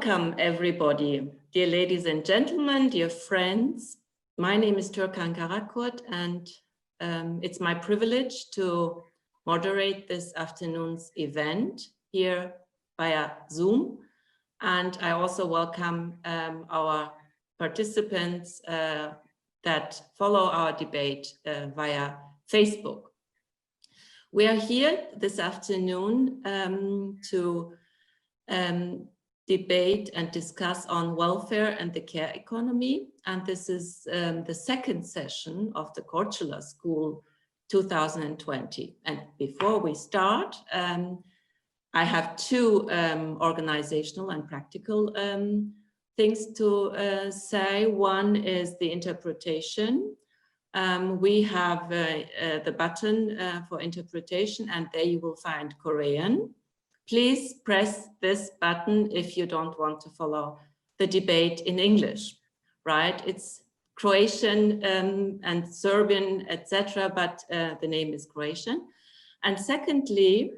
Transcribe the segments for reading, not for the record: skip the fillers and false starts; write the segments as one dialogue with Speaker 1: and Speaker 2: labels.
Speaker 1: Welcome, everybody. Dear ladies and gentlemen, dear friends. My name is Türkan Karakurt, and it's my privilege to moderate this afternoon's event here via Zoom. And I also welcome our participants that follow our debate via Facebook. We are here this afternoon to debate and discuss on welfare and the care economy. And this is the second session of the Korčula School 2020. And before we start, I have two organizational and practical things to say. One is the interpretation. We have the button for interpretation, and there you will find Korean. Please press this button if you don't want to follow the debate in English, right? It's Croatian and Serbian, etc., but the name is Croatian. And secondly,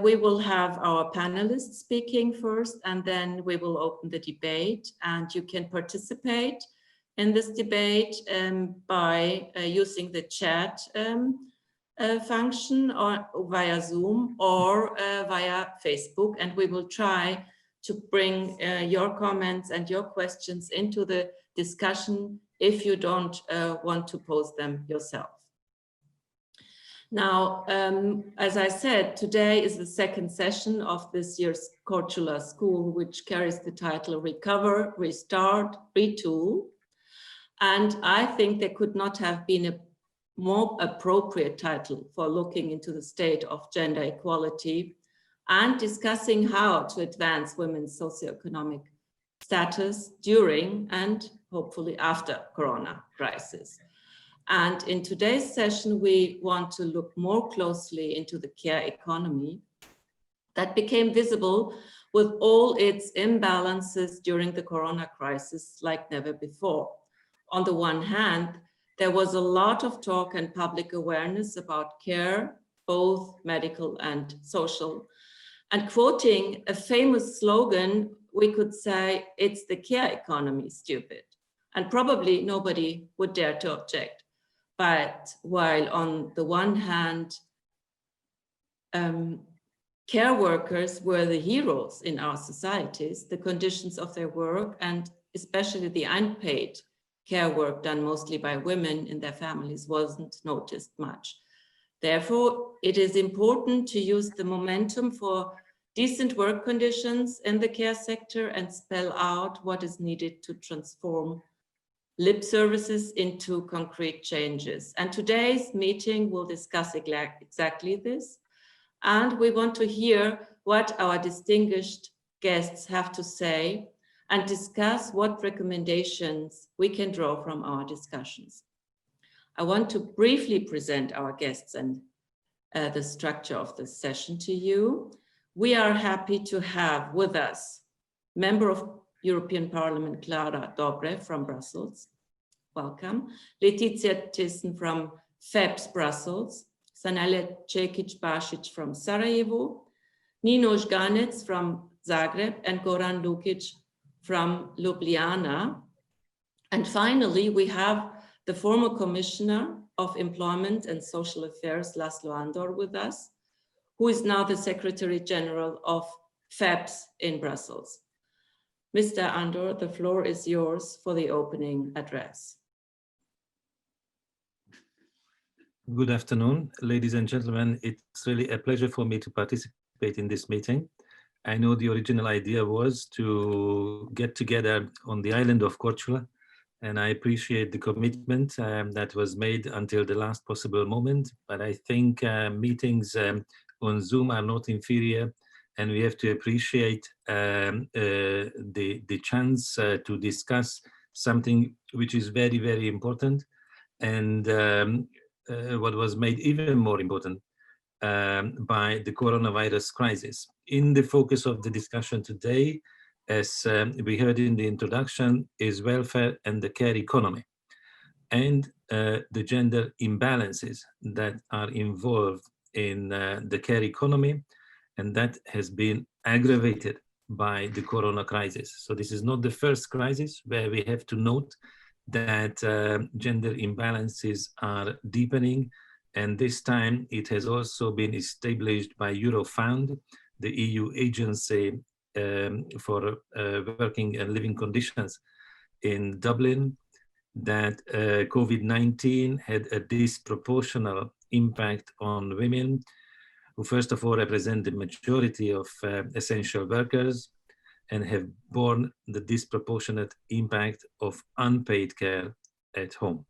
Speaker 1: we will have our panelists speaking first, and then we will open the debate, and you can participate in this debate by using the chat function or via Zoom or via Facebook, and we will try to bring your comments and your questions into the discussion if you don't want to pose them yourself. Now, as I said, today is the second session of this year's Korčula School, which carries the title Recover, Restart, Retool. And I think there could not have been a more appropriate title for looking into the state of gender equality and discussing how to advance women's socioeconomic status during and hopefully after Corona crisis. And in today's session, we want to look more closely into the care economy that became visible with all its imbalances during the Corona crisis like never before. On the one hand, there was a lot of talk and public awareness about care, both medical and social. And quoting a famous slogan, we could say, it's the care economy, stupid. And probably nobody would dare to object. But while on the one hand, care workers were the heroes in our societies, the conditions of their work, and especially the unpaid care work done mostly by women in their families wasn't noticed much. Therefore, it is important to use the momentum for decent work conditions in the care sector and spell out what is needed to transform lip services into concrete changes. And today's meeting will discuss exactly this. And we want to hear what our distinguished guests have to say and discuss what recommendations we can draw from our discussions. I want to briefly present our guests and the structure of this session to you. We are happy to have with us Member of European Parliament Clara Dobrev from Brussels. Welcome. Letizia Thyssen from FEPS Brussels. Sanela Cekic-Basic from Sarajevo. Nino Žganec from Zagreb, and Goran Lukic from Ljubljana. And finally, we have the former Commissioner of Employment and Social Affairs, Laszlo Andor, with us, who is now the Secretary General of FEPS in Brussels. Mr. Andor, the floor is yours for the opening address.
Speaker 2: Good afternoon, ladies and gentlemen. It's really a pleasure for me to participate in this meeting. I know the original idea was to get together on the island of Korčula, and I appreciate the commitment that was made until the last possible moment. But I think meetings on Zoom are not inferior, and we have to appreciate the chance to discuss something which is very, very important, and what was made even more important by the coronavirus crisis. In the focus of the discussion today, as we heard in the introduction, is welfare and the care economy, and the gender imbalances that are involved in the care economy, and that has been aggravated by the corona crisis. So this is not the first crisis where we have to note that gender imbalances are deepening, and this time it has also been established by Eurofound, the EU agency for working and living conditions in Dublin, that COVID-19 had a disproportional impact on women, who first of all represent the majority of essential workers and have borne the disproportionate impact of unpaid care at home.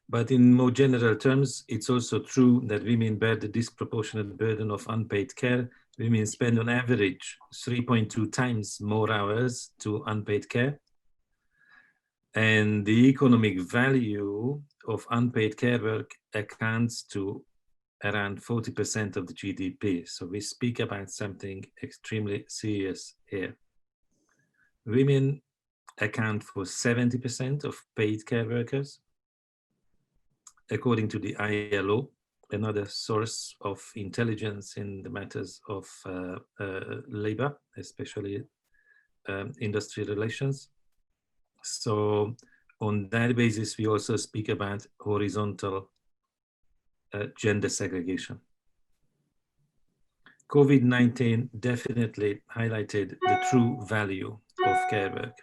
Speaker 2: But in more general terms, it's also true that women bear the disproportionate burden of unpaid care. Women spend on average 3.2 times more hours to unpaid care. And the economic value of unpaid care work accounts to around 40% of the GDP. So we speak about something extremely serious here. Women account for 70% of paid care workers. According to the ILO, another source of intelligence in the matters of labor, especially industry relations. So on that basis, we also speak about horizontal gender segregation. COVID-19 definitely highlighted the true value of care work,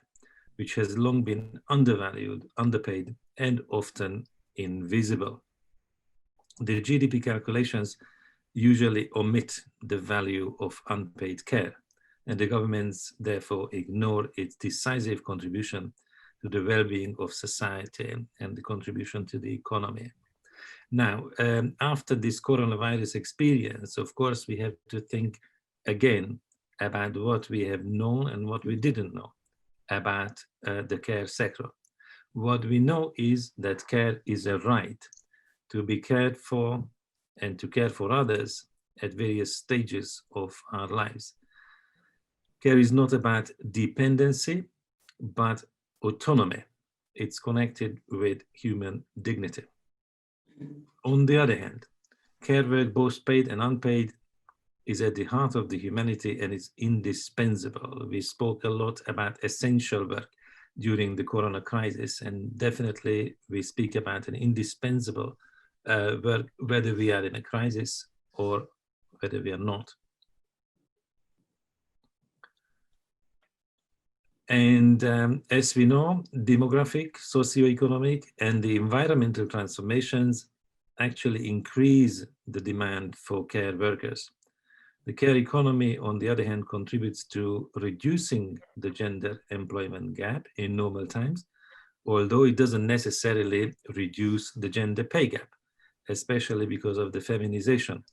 Speaker 2: which has long been undervalued, underpaid, and often invisible. The GDP calculations usually omit the value of unpaid care, and the governments therefore ignore its decisive contribution to the well-being of society and the contribution to the economy. Now, after this coronavirus experience, of course, we have to think again about what we have known and what we didn't know about the care sector. What we know is that care is a right to be cared for and to care for others at various stages of our lives. Care is not about dependency, but autonomy. It's connected with human dignity. On the other hand, care work, both paid and unpaid, is at the heart of the humanity and is indispensable. We spoke a lot about essential work during the corona crisis, and definitely we speak about an indispensable work, whether we are in a crisis or whether we are not. And as we know, demographic, socioeconomic, and the environmental transformations actually increase the demand for care workers. The care economy, on the other hand, contributes to reducing the gender employment gap in normal times, although it doesn't necessarily reduce the gender pay gap, especially because of the feminization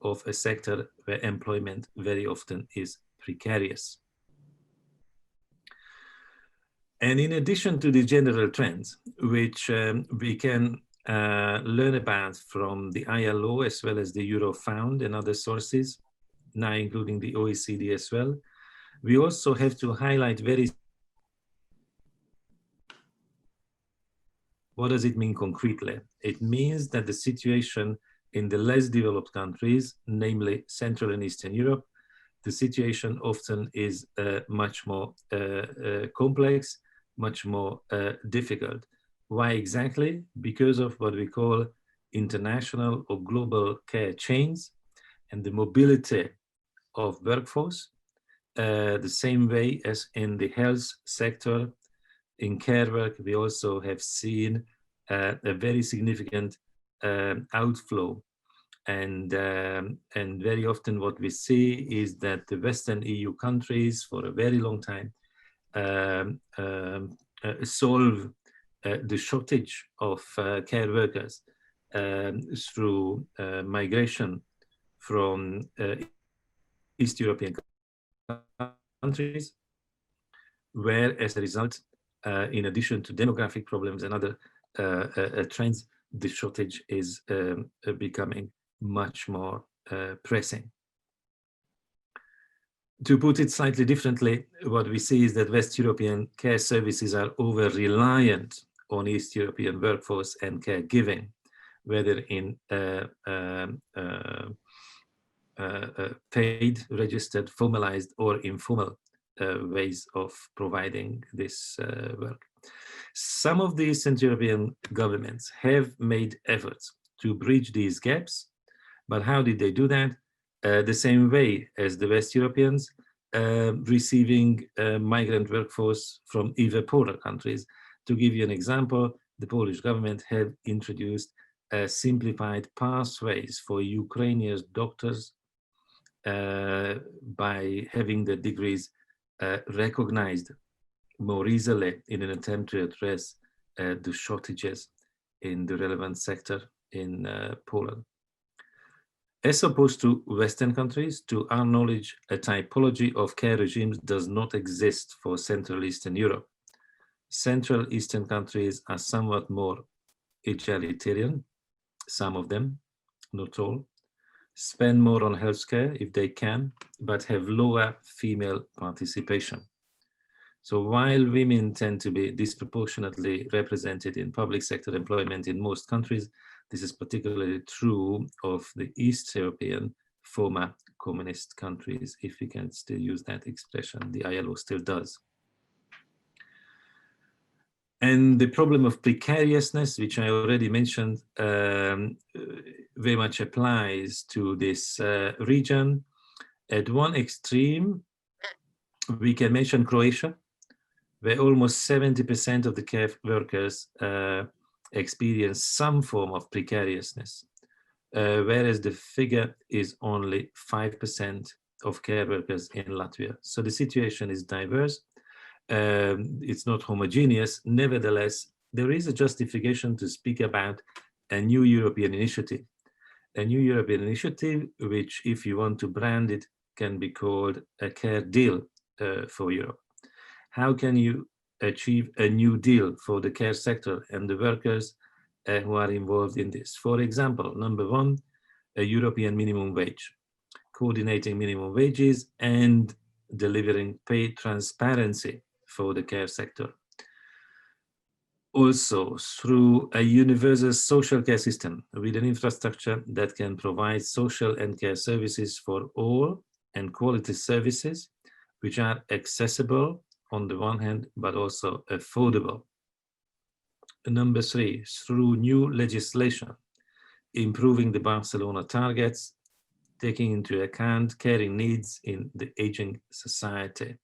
Speaker 2: of a sector where employment very often is precarious. And in addition to the general trends, which we can learn about from the ILO as well as the Eurofound and other sources, now including the OECD as well, we also have to highlight what does it mean concretely? It means that the situation in the less developed countries, namely Central and Eastern Europe, the situation often is much more complex, much more difficult. Why exactly? Because of what we call international or global care chains and the mobility of workforce, the same way as in the health sector. In care work, we also have seen a very significant outflow. And very often what we see is that the Western EU countries for a very long time solve the shortage of care workers through migration from East European countries, where as a result, in addition to demographic problems and other trends, the shortage is becoming much more pressing. To put it slightly differently, what we see is that West European care services are over-reliant on East European workforce and caregiving, whether in paid, registered, formalized, or informal ways of providing this work. Some of the Eastern European governments have made efforts to bridge these gaps, but how did they do that? The same way as the West Europeans, receiving migrant workforce from even poorer countries. To give you an example, the Polish government have introduced simplified pathways for Ukrainian doctors by having the degrees recognized more easily in an attempt to address the shortages in the relevant sector in Poland. As opposed to Western countries, to our knowledge, a typology of care regimes does not exist for Central Eastern Europe. Central Eastern countries are somewhat more egalitarian, some of them, not all, spend more on healthcare if they can, but have lower female participation. So while women tend to be disproportionately represented in public sector employment in most countries, this is particularly true of the East European former communist countries, if we can still use that expression. The ILO still does. And the problem of precariousness, which I already mentioned, very much applies to this region. At one extreme, we can mention Croatia, where almost 70% of the care workers experience some form of precariousness, whereas the figure is only 5% of care workers in Latvia. So the situation is diverse. It's not homogeneous. Nevertheless, there is a justification to speak about a new European initiative. A new European initiative, which, if you want to brand it, can be called a care deal for Europe. How can you achieve a new deal for the care sector and the workers who are involved in this? For example, number one, a European minimum wage, coordinating minimum wages and delivering pay transparency for the care sector. Also, through a universal social care system with an infrastructure that can provide social and care services for all and quality services, which are accessible on the one hand, but also affordable. Number three, through new legislation, improving the Barcelona targets, taking into account caring needs in the aging society.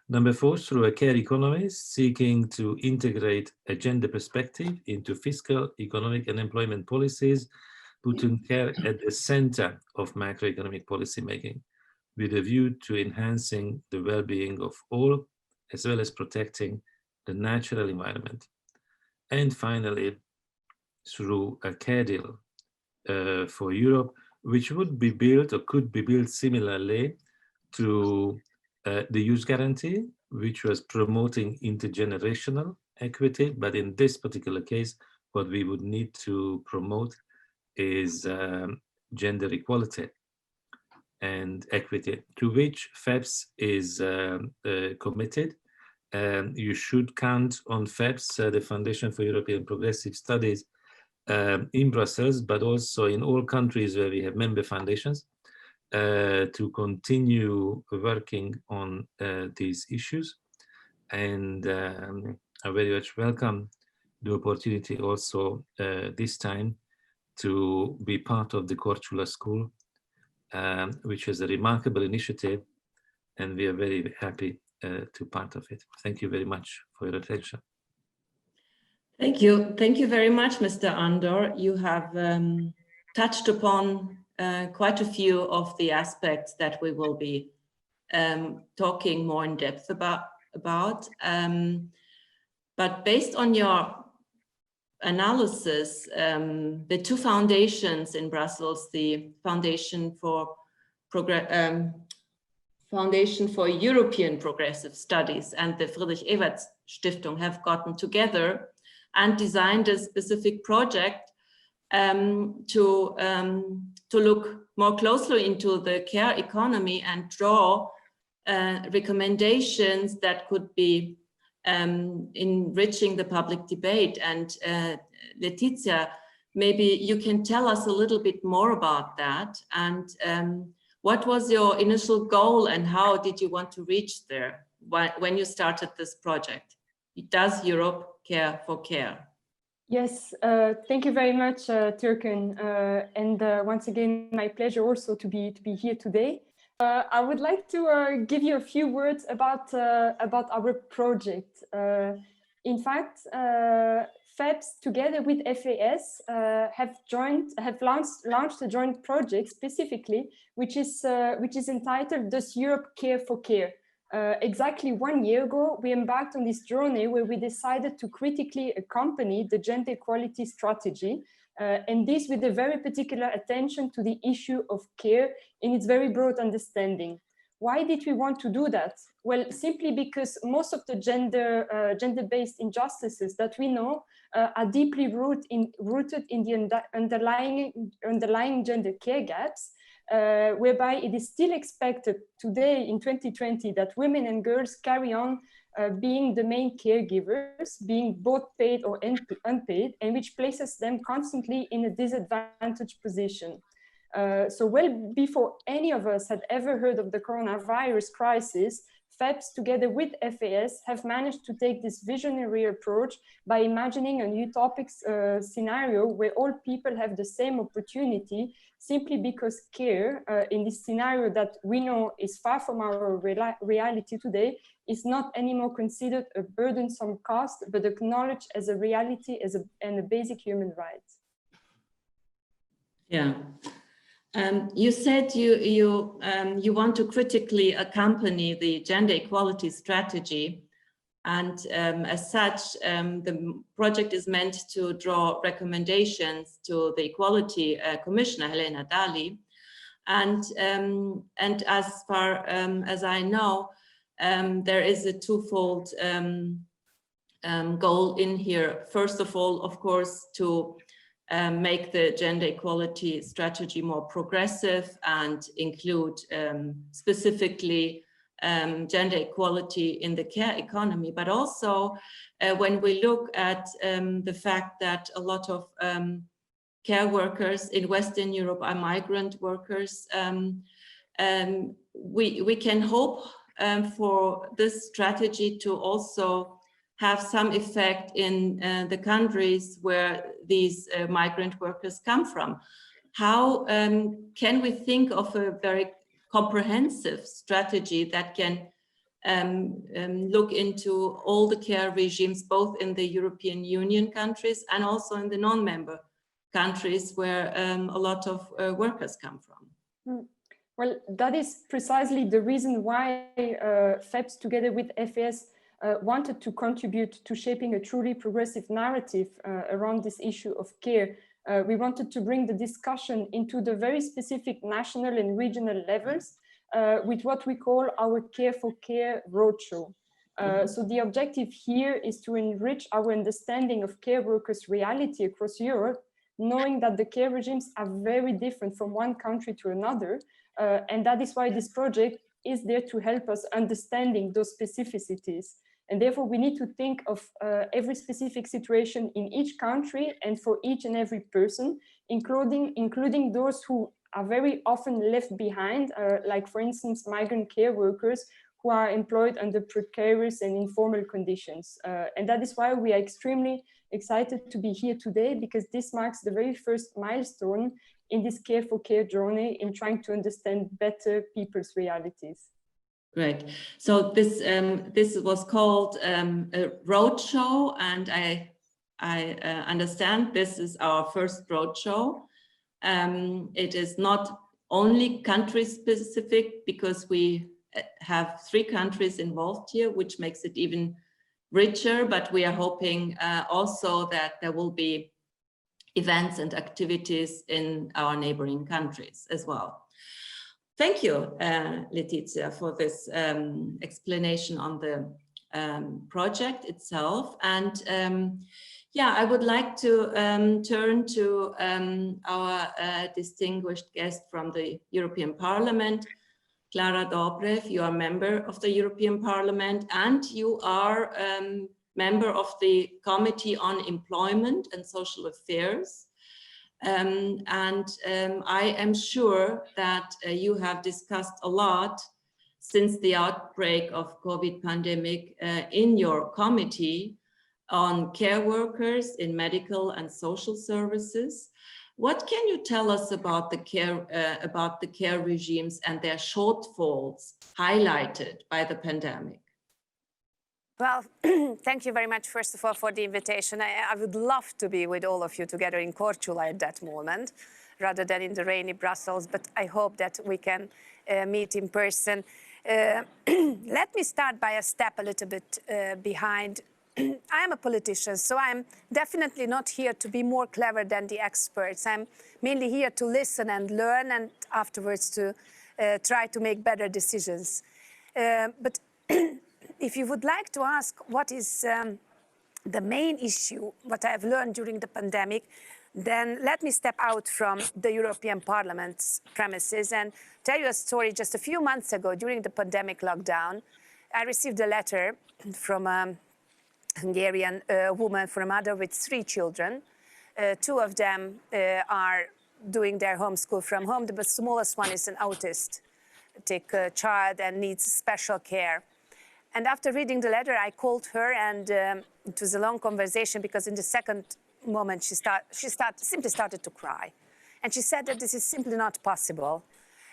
Speaker 2: Number four, through a care economy, seeking to integrate a gender perspective into fiscal, economic, and employment policies, putting care at the center of macroeconomic policy making, with a view to enhancing the well-being of all, as well as protecting the natural environment. And finally, through a care deal for Europe, which would be built or could be built similarly to the Youth Guarantee, which was promoting intergenerational equity. But in this particular case, what we would need to promote is gender equality and equity, to which FEPS is committed. You should count on FEPS, the Foundation for European Progressive Studies, in Brussels, but also in all countries where we have member foundations, to continue working on these issues. And I very much welcome the opportunity also this time to be part of the Korčula School, which is a remarkable initiative, and we are very happy to part of it. Thank you very much for your attention.
Speaker 1: Thank you. Thank you very much, Mr. Andor. You have touched upon quite a few of the aspects that we will be talking more in depth about. But based on your analysis, the two foundations in Brussels, the Foundation for European Progressive Studies and the Friedrich Ewerts Stiftung, have gotten together and designed a specific project to look more closely into the care economy and draw recommendations that could be enriching the public debate. And Letizia maybe you can tell us a little bit more about that, and what was your initial goal and how did you want to reach there when you started this project? Does Europe care for care?
Speaker 3: Yes, thank you very much, Turken. And once again, my pleasure also to be here today. I would like to give you a few words about our project. In fact, FEPS together with FAS have launched a joint project specifically, which is entitled "Does Europe Care for Care?" Exactly 1 year ago, we embarked on this journey where we decided to critically accompany the gender equality strategy, and this with a very particular attention to the issue of care in its very broad understanding. Why did we want to do that? Well, simply because most of the gender-based injustices that we know are deeply rooted in the underlying gender care gaps, whereby it is still expected today in 2020 that women and girls carry on being the main caregivers, being both paid or unpaid, and which places them constantly in a disadvantaged position. So well before any of us had ever heard of the coronavirus crisis, FEPS together with FAS have managed to take this visionary approach by imagining a utopic scenario where all people have the same opportunity, simply because care in this scenario that we know is far from our reality today is not anymore considered a burdensome cost, but acknowledged as a reality and a basic human right.
Speaker 1: Yeah. You said you want to critically accompany the gender equality strategy, and as such, the project is meant to draw recommendations to the Equality Commissioner, Helena Dalli. And as far as I know, there is a twofold goal in here. First of all, of course, to make the gender equality strategy more progressive and include specifically gender equality in the care economy, but also when we look at the fact that a lot of care workers in Western Europe are migrant workers, we can hope for this strategy to also have some effect in the countries where these migrant workers come from. How can we think of a very comprehensive strategy that can look into all the care regimes, both in the European Union countries and also in the non-member countries where a lot of workers come from?
Speaker 3: Well, that is precisely the reason why FEPS together with FAS wanted to contribute to shaping a truly progressive narrative around this issue of care. We wanted to bring the discussion into the very specific national and regional levels with what we call our Care for Care roadshow. So the objective here is to enrich our understanding of care workers' reality across Europe, knowing that the care regimes are very different from one country to another. And that is why this project is there to help us understanding those specificities. And therefore, we need to think of every specific situation in each country and for each and every person, including those who are very often left behind, like, for instance, migrant care workers who are employed under precarious and informal conditions. And that is why we are extremely excited to be here today, because this marks the very first milestone in this Care for Care journey in trying to understand better people's realities.
Speaker 1: Great. So this was called a roadshow, and I understand this is our first roadshow. It is not only country specific, because we have 3 countries involved here, which makes it even richer, but we are hoping also that there will be events and activities in our neighboring countries as well. Thank you, Letizia, for this explanation on the project itself. And yeah, I would like to turn to our distinguished guest from the European Parliament, Klára Dobrev. You are a member of the European Parliament, and you are member of the Committee on Employment and Social Affairs. I am sure that you have discussed a lot since the outbreak of COVID pandemic in your committee on care workers in medical and social services. What can you tell us about the care regimes and their shortfalls highlighted by the pandemic?
Speaker 4: Well, thank you very much, first of all, for the invitation. I would love to be with all of you together in Korčula at that moment, rather than in the rainy Brussels, but I hope that we can meet in person. Let me start by a step a little bit behind. I am a politician, so I'm definitely not here to be more clever than the experts. I'm mainly here to listen and learn, and afterwards to try to make better decisions. But if you would like to ask what is the main issue, what I have learned during the pandemic, then let me step out from the European Parliament's premises and tell you a story. Just a few months ago, during the pandemic lockdown, I received a letter from a Hungarian woman, from a mother with 3 children. 2 of them are doing their homeschool from home. The smallest one is an autistic child and needs special care. And after reading the letter, I called her, and it was a long conversation, because in the second moment she simply started to cry. And she said that this is simply not possible.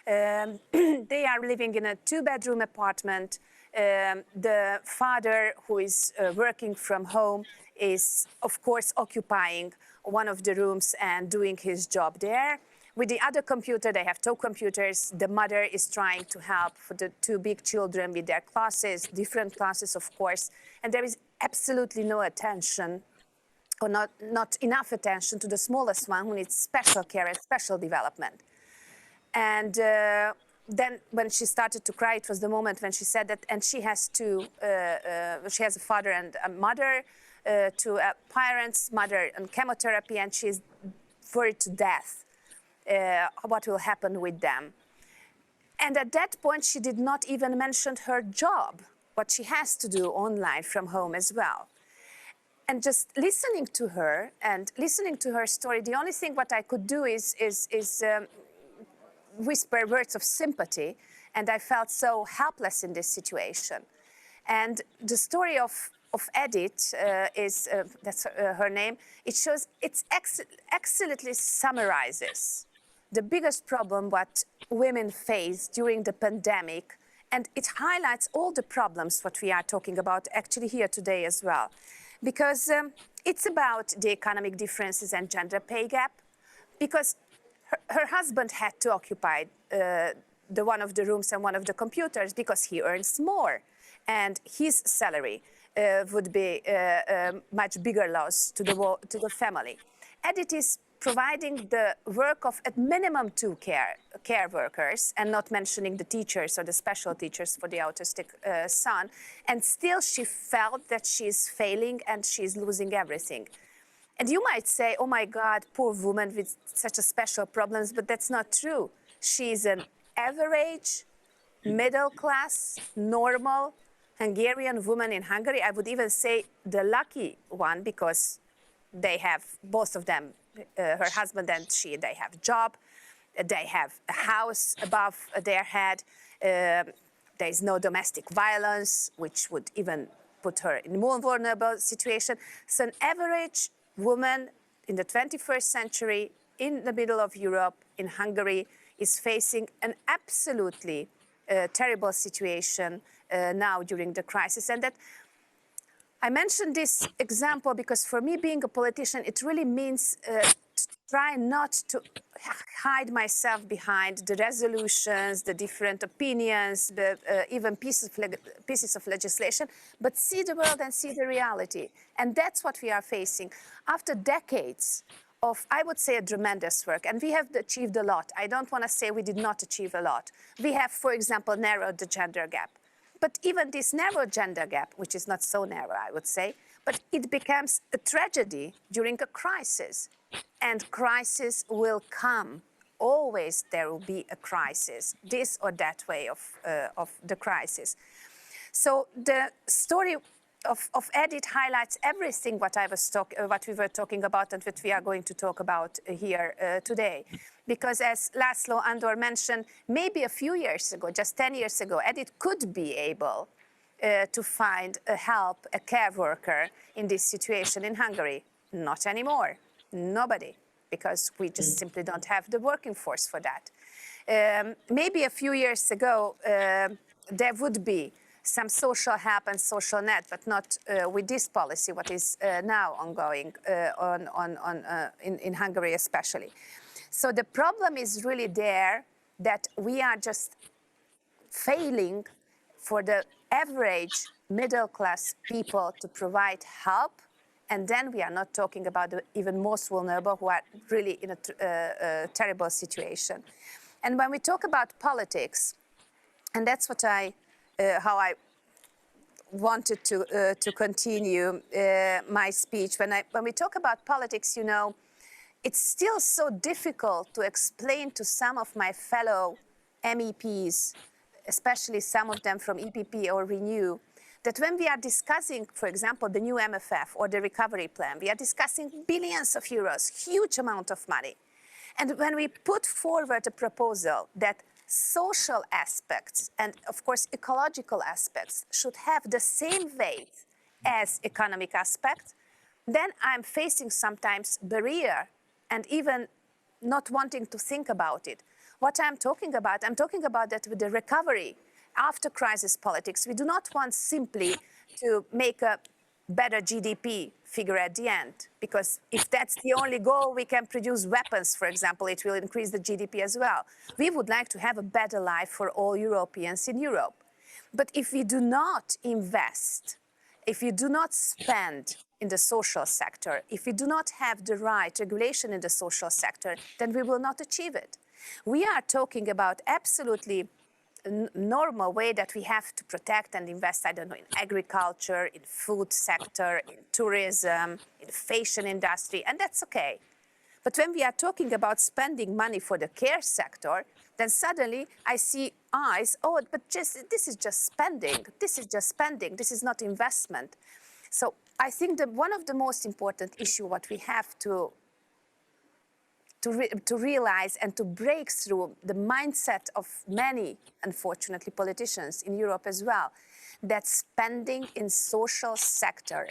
Speaker 4: They are living in a 2-bedroom apartment. The father, who is working from home, is of course occupying one of the rooms and doing his job there. With the other computer, they have 2 computers. The mother is trying to help for the 2 big children with their classes, different classes, of course. And there is absolutely no attention, or not enough attention, to the smallest one, who needs special care and special development. And then when she started to cry, it was the moment when she said that, and she has she has a father and a mother, 2 parents, mother on chemotherapy, and she's worried to death what will happen with them. And at that point, she did not even mention her job, what she has to do online from home as well. And just listening to her and listening to her story, the only thing what I could do is whisper words of sympathy, and I felt so helpless in this situation. And the story of Edith that's her name. It excellently summarizes the biggest problem what women face during the pandemic, and it highlights all the problems what we are talking about actually here today as well, because it's about the economic differences and gender pay gap, because her husband had to occupy the one of the rooms and one of the computers because he earns more, and his salary would be a much bigger loss to the family. And it is providing the work of at minimum 2 care workers, and not mentioning the teachers or the special teachers for the autistic son. And still she felt that she's failing and she's losing everything. And you might say, oh my God, poor woman with such a special problems, but that's not true. She's an average, middle class, normal Hungarian woman in Hungary. I would even say the lucky one, because they have, both of them, her husband and she, they have a job, they have a house above their head, there is no domestic violence, which would even put her in a more vulnerable situation. So an average woman in the 21st century, in the middle of Europe, in Hungary, is facing an absolutely terrible situation now during the crisis. And that I mentioned this example because for me, being a politician, it really means to try not to hide myself behind the resolutions, the different opinions, the even pieces of legislation, but see the world and see the reality. And that's what we are facing. After decades of, I would say, a tremendous work, and we have achieved a lot. I don't want to say we did not achieve a lot. We have, for example, narrowed the gender gap. But even this narrow gender gap, which is not so narrow, I would say, but it becomes a tragedy during a crisis. And crisis will come. Always there will be a crisis, this or that way of the crisis. So the story of Edith highlights everything what we were talking about and what we are going to talk about here today. Because as Laszlo Andor mentioned, maybe a few years ago, just 10 years ago, Edith could be able to find a care worker in this situation in Hungary. Not anymore, nobody, because we just simply don't have the working force for that. Maybe a few years ago, there would be some social help and social net, but not with this policy, what is now ongoing in Hungary especially. So the problem is really there that we are just failing for the average middle-class people to provide help, and then we are not talking about the even most vulnerable who are really in a terrible situation. And when we talk about politics, and that's what how I wanted to continue my speech. When we talk about politics, you know, it's still so difficult to explain to some of my fellow MEPs, especially some of them from EPP or Renew, that when we are discussing, for example, the new MFF or the recovery plan, we are discussing billions of euros, huge amount of money. And when we put forward a proposal that social aspects and, of course, ecological aspects should have the same weight as economic aspects, then I'm facing sometimes barrier and even not wanting to think about it. What I'm talking about that with the recovery after crisis politics, we do not want simply to make a better GDP figure at the end, because if that's the only goal, we can produce weapons, for example, it will increase the GDP as well. We would like to have a better life for all Europeans in Europe. But if we do not invest, if we do not spend in the social sector, if we do not have the right regulation in the social sector, then we will not achieve it. We are talking about absolutely normal way that we have to protect and invest, I don't know, in agriculture, in food sector, in tourism, in the fashion industry, and that's okay. But when we are talking about spending money for the care sector, then suddenly I see eyes, oh, but this is just spending, this is not investment. So I think that one of the most important issues what we have to realize and to break through the mindset of many, unfortunately, politicians in Europe as well, that spending in social sector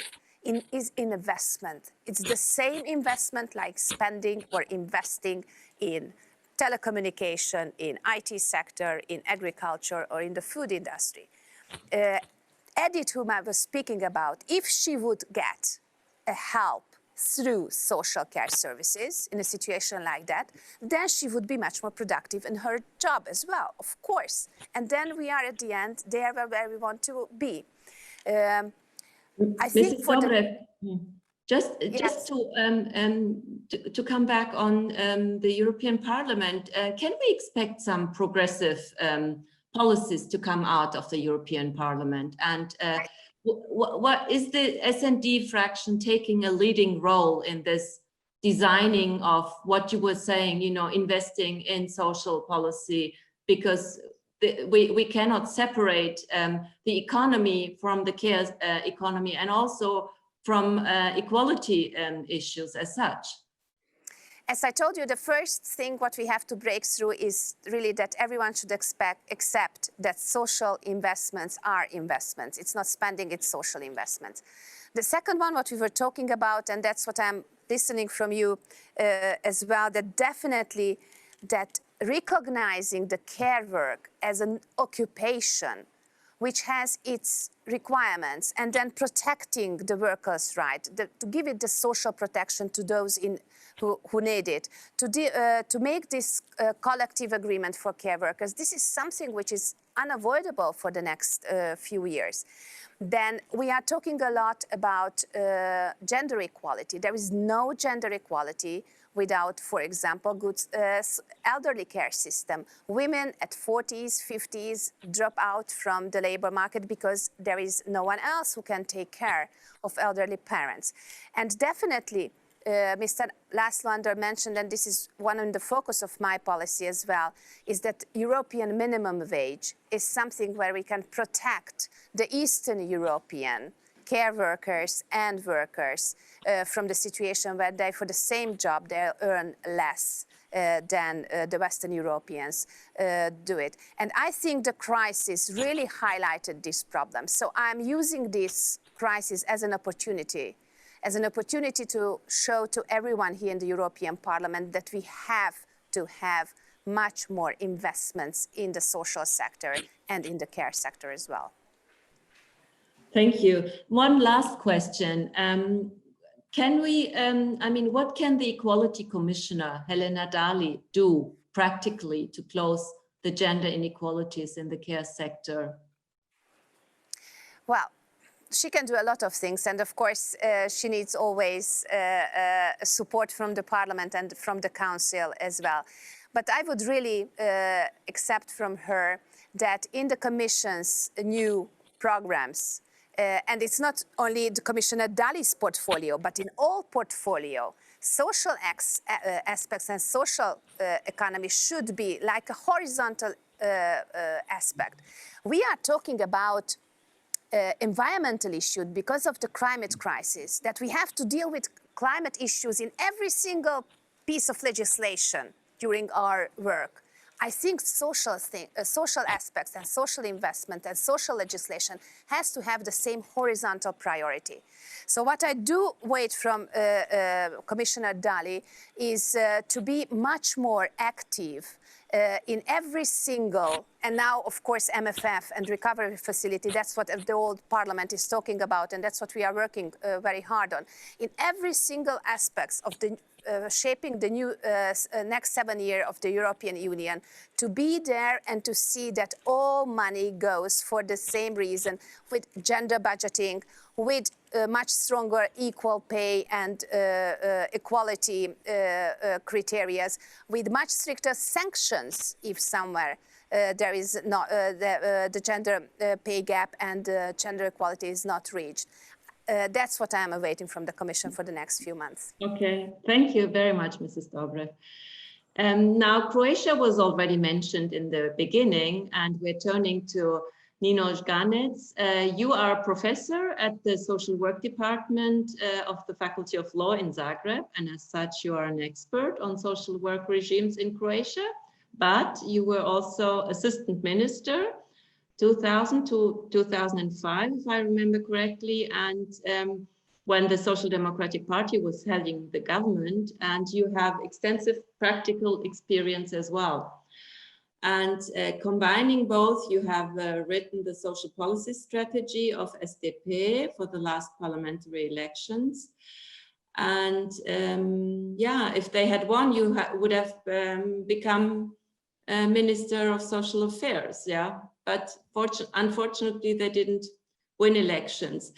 Speaker 4: is investment. It's the same investment like spending or investing in telecommunication, in IT sector, in agriculture, or in the food industry. Edith, whom I was speaking about, if she would get a help through social care services in a situation like that, then she would be much more productive in her job as well, of course. And then we are at the end there where we want to be. I think for
Speaker 1: just to come back on the European Parliament, can we expect some progressive policies to come out of the European Parliament? And what is the S&D fraction taking a leading role in this designing of what you were saying, you know, investing in social policy, because we cannot separate the economy from the care economy and also from equality issues as such.
Speaker 4: As I told you, the first thing what we have to break through is really that everyone should accept that social investments are investments. It's not spending, it's social investments. The second one, what we were talking about, and that's what I'm listening from you as well, that definitely that recognizing the care work as an occupation which has its requirements, and then protecting the workers' right, to give it the social protection to those who need it, to make this collective agreement for care workers. This is something which is unavoidable for the next few years. Then we are talking a lot about gender equality. There is no gender equality without, for example, good elderly care system. Women at 40s, 50s drop out from the labor market because there is no one else who can take care of elderly parents. And definitely, Mr. Laszlo Andor mentioned, and this is one of the focus of my policy as well, is that European minimum wage is something where we can protect the Eastern European care workers and workers from the situation where they, for the same job, they earn less than the Western Europeans do it. And I think the crisis really highlighted this problem. So I'm using this crisis as an opportunity to show to everyone here in the European Parliament that we have to have much more investments in the social sector and in the care sector as well.
Speaker 1: Thank you. One last question. Can we, I mean, what can the Equality Commissioner, Helena Dalli, do practically to close the gender inequalities in the care sector?
Speaker 4: Well, she can do a lot of things, and of course she needs always support from the Parliament and from the Council as well. But I would really accept from her that in the Commission's new programs, and it's not only the Commissioner Dalli's portfolio, but in all portfolio, social aspects and social economy should be like a horizontal aspect. We are talking about environmental issues because of the climate crisis, that we have to deal with climate issues in every single piece of legislation during our work. I think social aspects and social investment and social legislation has to have the same horizontal priority. So what I do wait from Commissioner Dalli is to be much more active in every single, and now of course MFF and recovery facility, that's what the old Parliament is talking about, and that's what we are working very hard on. In every single aspects of the shaping the new next 7 years of the European Union, to be there and to see that all money goes for the same reason, with gender budgeting, with much stronger equal pay and equality criteria, with much stricter sanctions if somewhere there is not the gender pay gap and gender equality is not reached. That's what I am awaiting from the Commission for the next few months.
Speaker 1: Okay, thank you very much, Mrs. Dobrev. Now, Croatia was already mentioned in the beginning, and we're turning to Nino Žganec. You are a professor at the Social Work Department of the Faculty of Law in Zagreb, and as such, you are an expert on social work regimes in Croatia, but you were also Assistant Minister 2000 to 2005, if I remember correctly, and when the Social Democratic Party was heading the government, and you have extensive practical experience as well. And combining both, you have written the social policy strategy of SDP for the last parliamentary elections. And yeah, if they had won, you would have become Minister of Social Affairs, yeah. But unfortunately, they didn't win elections.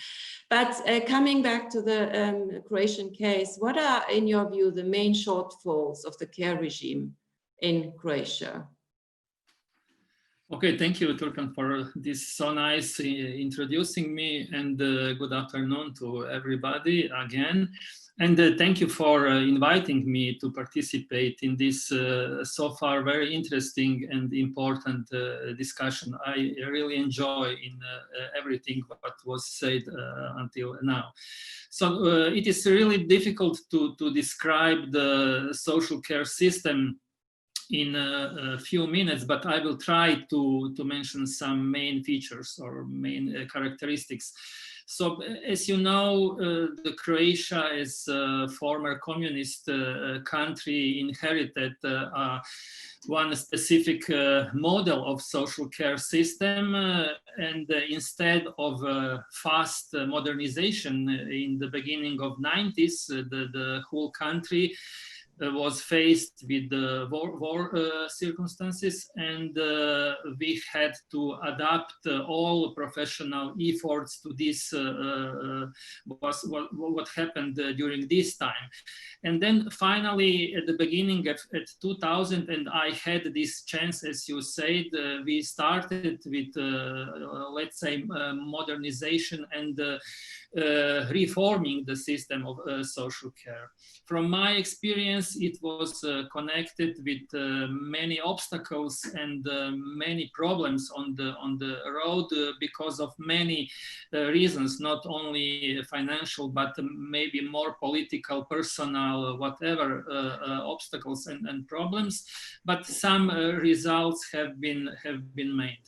Speaker 1: But coming back to the Croatian case, what are, in your view, the main shortfalls of the care regime in Croatia?
Speaker 5: Okay, thank you, Turkan, for this so nice introducing me, and good afternoon to everybody again. And thank you for inviting me to participate in this so far very interesting and important discussion. I really enjoy in everything what was said until now. So it is really difficult to describe the social care system in a few minutes, but I will try to mention some main features or main characteristics. So, as you know, the Croatia is a former communist country, inherited one specific model of social care system, and instead of fast modernization in the beginning of 90s, the whole country was faced with the war circumstances, and we had to adapt all professional efforts to this, what happened during this time. And then finally, at the beginning at 2000, and I had this chance, as you said, we started with, let's say, modernization and reforming the system of social care. From my experience, experience, it was connected with many obstacles and many problems on the road because of many reasons, not only financial, but maybe more political, personal, whatever obstacles and problems. But some results have been made.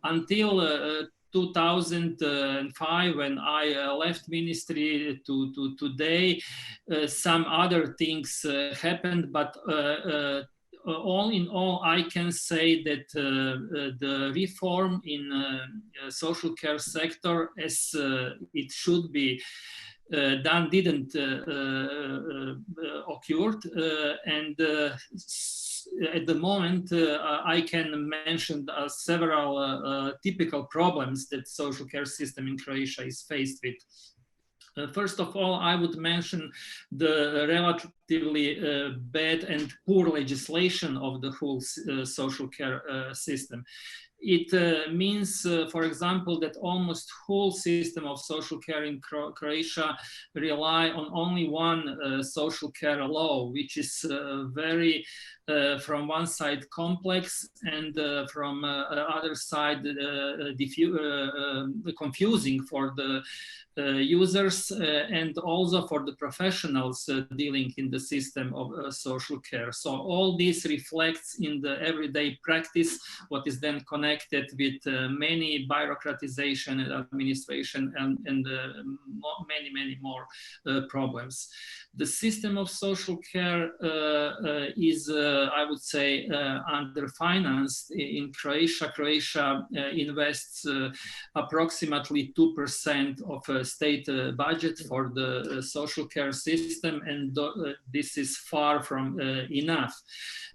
Speaker 5: Until 2005, when I left ministry to today, some other things happened, but all in all, I can say that the reform in social care sector, as it should be done, didn't occur, and at the moment, I can mention several typical problems that social care system in Croatia is faced with. First of all, I would mention the relatively bad and poor legislation of the whole social care system. It means, for example, that almost whole system of social care in Croatia rely on only one social care law, which is very, from one side, complex, and from other side, confusing for the users and also for the professionals dealing in the system of social care. So all this reflects in the everyday practice, what is then connected with many bureaucratization and administration and many more problems. The system of social care is, I would say, underfinanced in Croatia. Croatia invests approximately 2% of state budget for the social care system, and this is far from enough.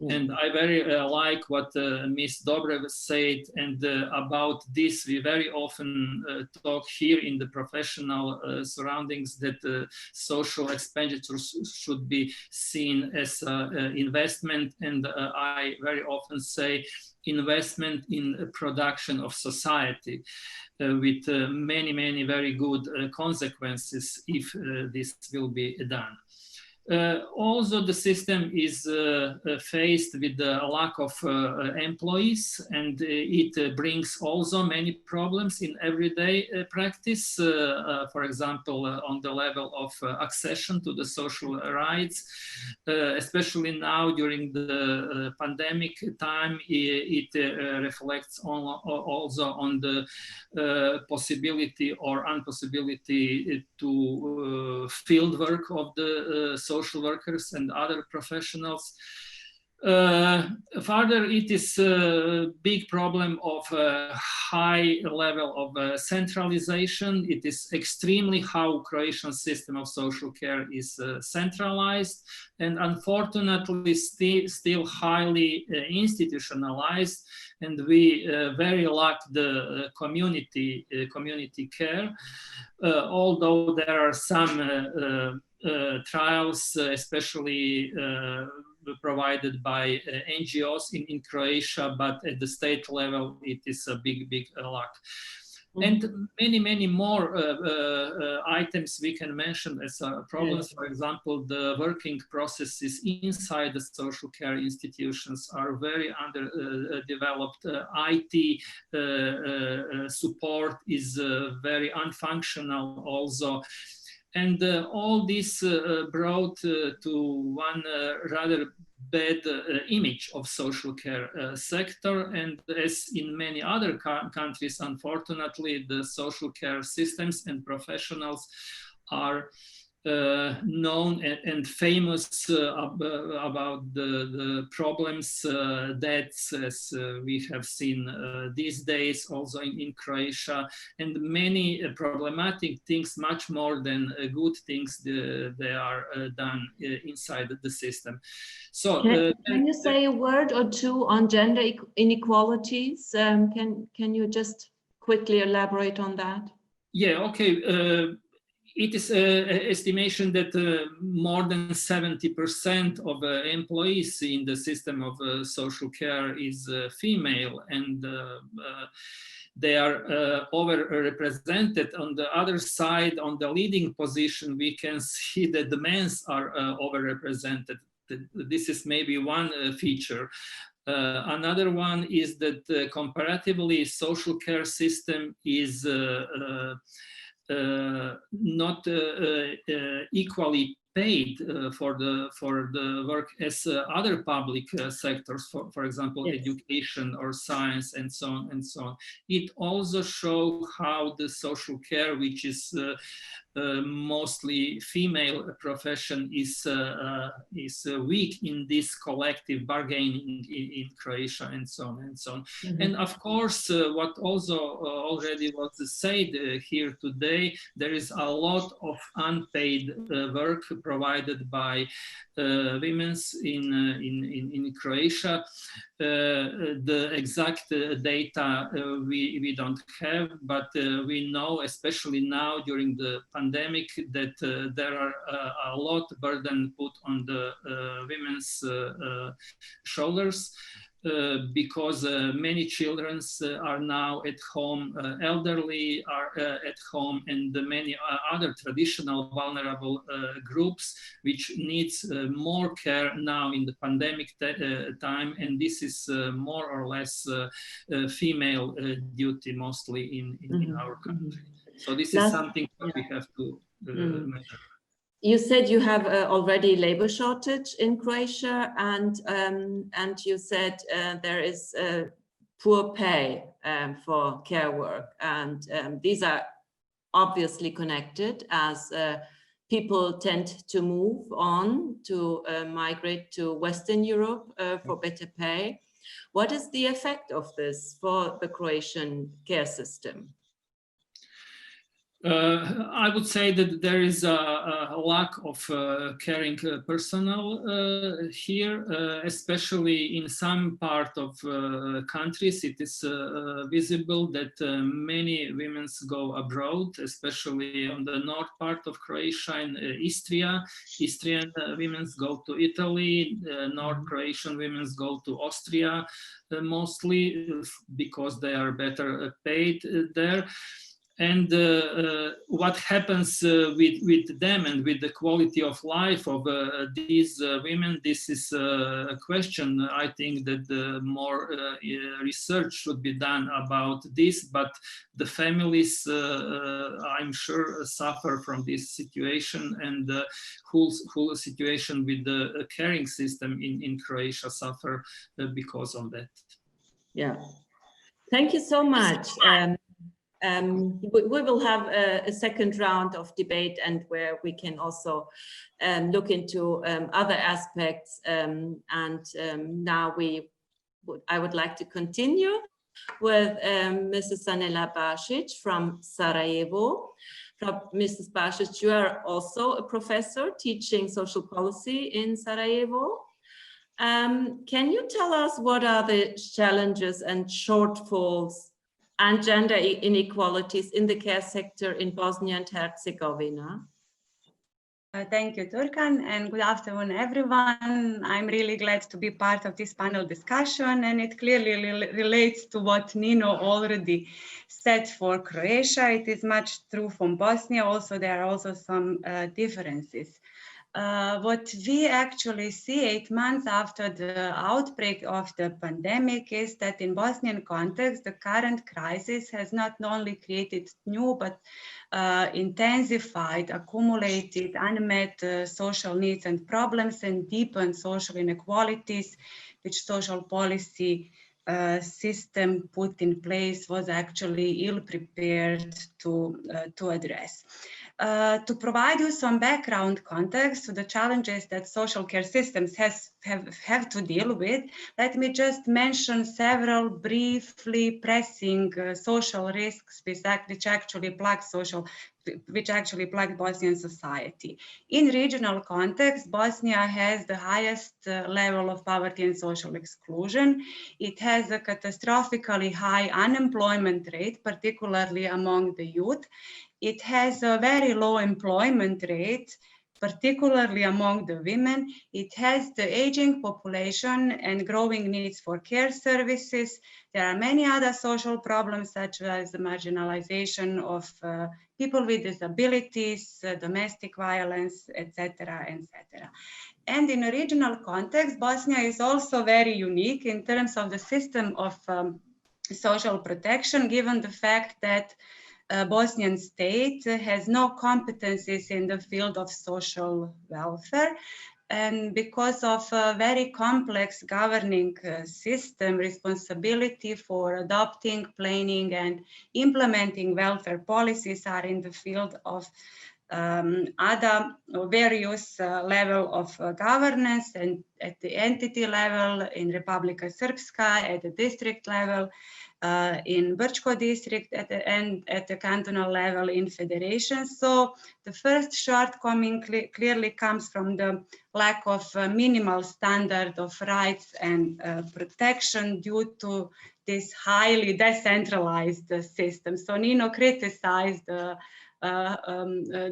Speaker 5: And I very like what Ms. Dobrev said, and about this we very often talk here in the professional surroundings, that social expenditures should be seen as investment, and I very often say investment in production of society, with many very good consequences if this will be done. Also, the system is faced with the lack of employees, and it brings also many problems in everyday practice. For example, on the level of accession to the social rights, especially now during the pandemic time, it reflects also on the possibility or impossibility to field work of the social workers and other professionals. Further, it is a big problem of a high level of centralization. It is extremely how Croatian system of social care is centralized, and unfortunately still highly institutionalized, and we very lack the community care, although there are some trials, especially provided by NGOs in Croatia, but at the state level, it is a big lack. And many more items we can mention as problems. For example, the working processes inside the social care institutions are very underdeveloped. IT support is very unfunctional also. And all this brought to one rather bad image of social care sector. And as in many other countries, unfortunately, the social care systems and professionals are known and famous about the problems, deaths, as we have seen these days also in Croatia, and many problematic things, much more than good things they are done inside the system. So
Speaker 1: can you say a word or two on gender inequalities? Can you just quickly elaborate on that?
Speaker 5: Yeah, okay. It is an estimation that more than 70% of employees in the system of social care is female, and they are overrepresented. On the other side, on the leading position, we can see that the men are overrepresented. This is maybe one feature. Another one is that comparatively social care system is not equally paid for the work as other public sectors, for example,
Speaker 1: yes.
Speaker 5: education or science and so on and so on. It also shows how the social care, which is mostly female profession, is weak in this collective bargaining in Croatia and so on and so on.
Speaker 1: Mm-hmm.
Speaker 5: And of course, what also already was said here today, there is a lot of unpaid work provided by women in Croatia. The exact data we don't have, but we know, especially now during the pandemic, that there are a lot of burden put on the women's shoulders. Because many children are now at home, elderly are at home, and many other traditional vulnerable groups which needs more care now in the pandemic time, and this is more or less female duty mostly in our country. So this is something that we have to measure.
Speaker 1: You said you have already labor shortage in Croatia, and you said there is poor pay for care work, and these are obviously connected as people tend to move on to migrate to Western Europe for better pay. What is the effect of this for the Croatian care system?
Speaker 5: I would say that there is a lack of caring personnel here, especially in some part of countries. It is visible that many women go abroad, especially on the north part of Croatia and Istria. Istrian women go to Italy, North Croatian women go to Austria, mostly because they are better paid there. And what happens with them and with the quality of life of these women, this is a question. I think that more research should be done about this, but the families, I'm sure, suffer from this situation, and the whole situation with the caring system in Croatia suffer because of that.
Speaker 1: Yeah, thank you so much. We will have a second round of debate, and where we can also look into other aspects. Now I would like to continue with Mrs. Sanela Basic from Sarajevo. Mrs. Basic, you are also a professor teaching social policy in Sarajevo. Can you tell us what are the challenges and shortfalls and gender inequalities in the care sector in Bosnia and Herzegovina?
Speaker 6: Thank you, Turkan, and good afternoon, everyone. I'm really glad to be part of this panel discussion, and it clearly relates to what Nino already said for Croatia. It is much true from Bosnia. Also, there are also some differences. What we actually see 8 months after the outbreak of the pandemic is that in Bosnian context, the current crisis has not only created new, but intensified, accumulated, unmet social needs and problems, and deepened social inequalities, which social policy system put in place was actually ill-prepared to address. To provide you some background context to the challenges that social care systems have to deal with, let me just mention several briefly pressing social risks which actually plague Bosnian society. In regional context, Bosnia has the highest level of poverty and social exclusion. It has a catastrophically high unemployment rate, particularly among the youth. It has a very low employment rate, particularly among the women. It has the aging population and growing needs for care services. There are many other social problems, such as the marginalization of people with disabilities, domestic violence, etc., etc. And in a regional context, Bosnia is also very unique in terms of the system of social protection, given the fact that Bosnian state has no competencies in the field of social welfare. And because of a very complex governing system, responsibility for adopting, planning, and implementing welfare policies are in the field of other various level of governance, and at the entity level in Republika Srpska, at the district level, in Brčko district, and at the cantonal level in federations. So the first shortcoming clearly comes from the lack of minimal standard of rights and protection due to this highly decentralized system. So Nino criticized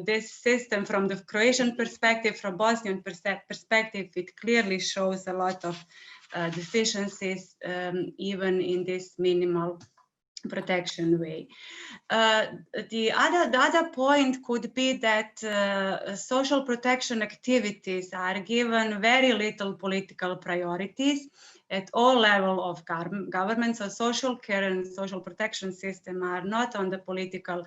Speaker 6: this system from the Croatian perspective. From Bosnian perspective, it clearly shows a lot of deficiencies, even in this minimal protection way. The other point could be that social protection activities are given very little political priorities at all levels of government. So social care and social protection system are not on the political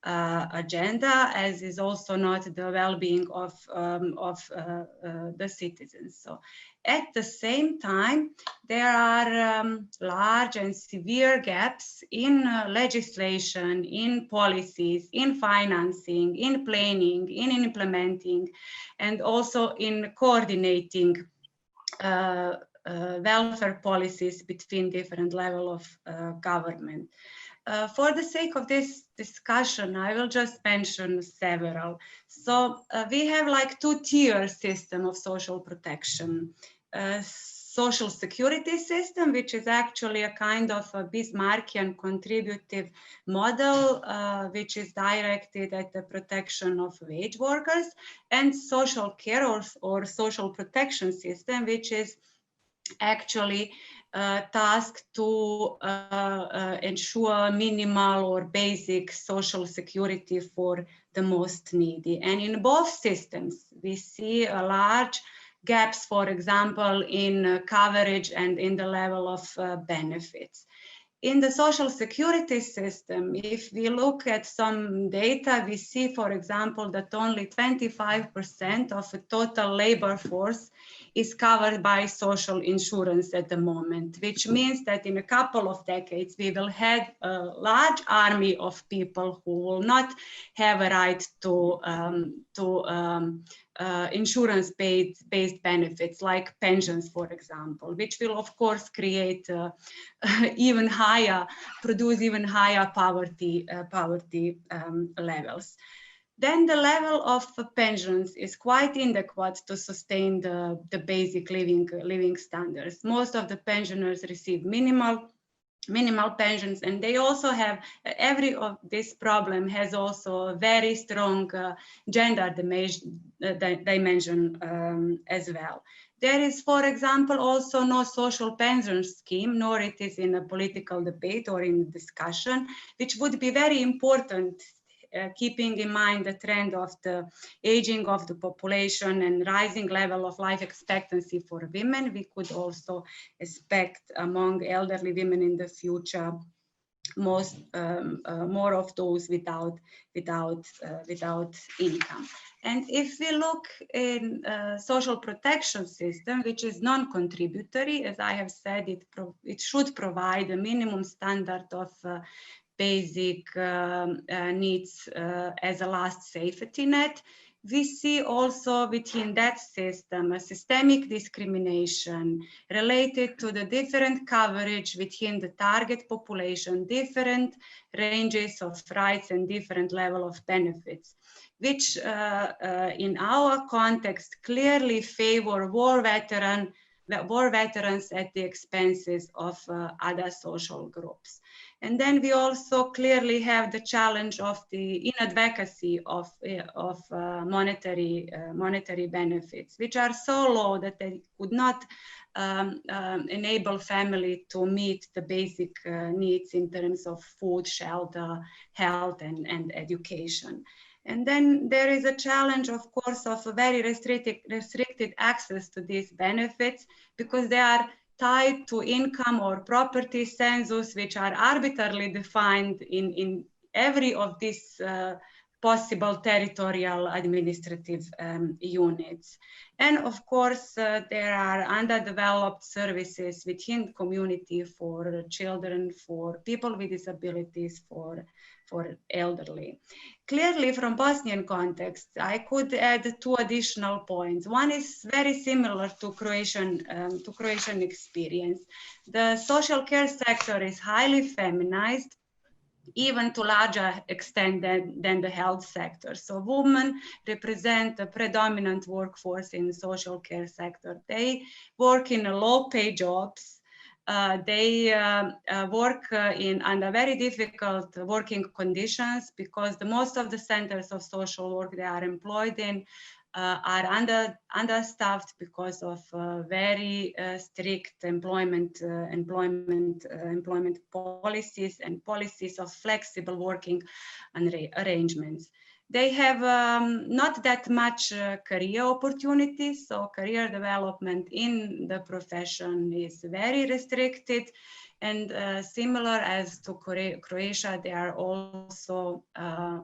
Speaker 6: agenda, as is also not the well-being of the citizens. So at the same time, there are large and severe gaps in legislation, in policies, in financing, in planning, in implementing, and also in coordinating welfare policies between different levels of government. For the sake of this discussion, I will just mention several. So we have like two-tier system of social protection. Social security system, which is actually a kind of a Bismarckian contributive model, which is directed at the protection of wage workers, and social care or social protection system, which is actually tasked to ensure minimal or basic social security for the most needy. And in both systems, we see a large gaps, for example, in coverage and in the level of benefits. In the social security system, if we look at some data, we see, for example, that only 25% of the total labor force is covered by social insurance at the moment, which means that in a couple of decades, we will have a large army of people who will not have a right to insurance-based benefits like pensions, for example, which will of course create produce even higher poverty levels. Then the level of pensions is quite inadequate to sustain the basic living standards. Most of the pensioners receive minimal pensions, and they also have, every of this problem has also a very strong gender dimension as well. There is, for example, also no social pension scheme, nor it is in a political debate or in discussion, which would be very important, keeping in mind the trend of the aging of the population and rising level of life expectancy for women. We could also expect among elderly women in the future more of those without income. And if we look in social protection system, which is non-contributory, as I have said, it should provide a minimum standard of basic needs as a last safety net. We see also within that system a systemic discrimination related to the different coverage within the target population, different ranges of rights and different level of benefits, which in our context clearly favor war veterans at the expenses of other social groups. And then we also clearly have the challenge of the inadvocacy of monetary benefits, which are so low that they could not enable family to meet the basic needs in terms of food, shelter, health, and education. And then there is a challenge, of course, of a very restricted access to these benefits, because they are tied to income or property census, which are arbitrarily defined in every of these possible territorial administrative units. And of course, there are underdeveloped services within community for children, for people with disabilities, for elderly. Clearly, from Bosnian context, I could add two additional points. One is very similar to Croatian experience. The social care sector is highly feminized, even to larger extent than the health sector. So women represent the predominant workforce in the social care sector. They work in low-paid jobs. They work under very difficult working conditions, because most of the centers of social work they are employed in are understaffed because of very strict employment policies and policies of flexible working arrangements. They have not that much career opportunities, so career development in the profession is very restricted. And similar as to Croatia, there are also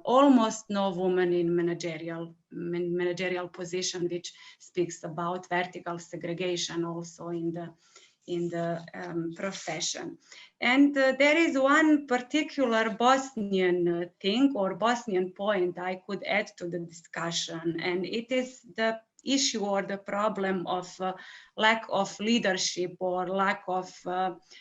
Speaker 6: almost no women in managerial position, which speaks about vertical segregation also in the profession. And there is one particular Bosnian thing or Bosnian point I could add to the discussion, and it is the issue or the problem of lack of leadership or lack of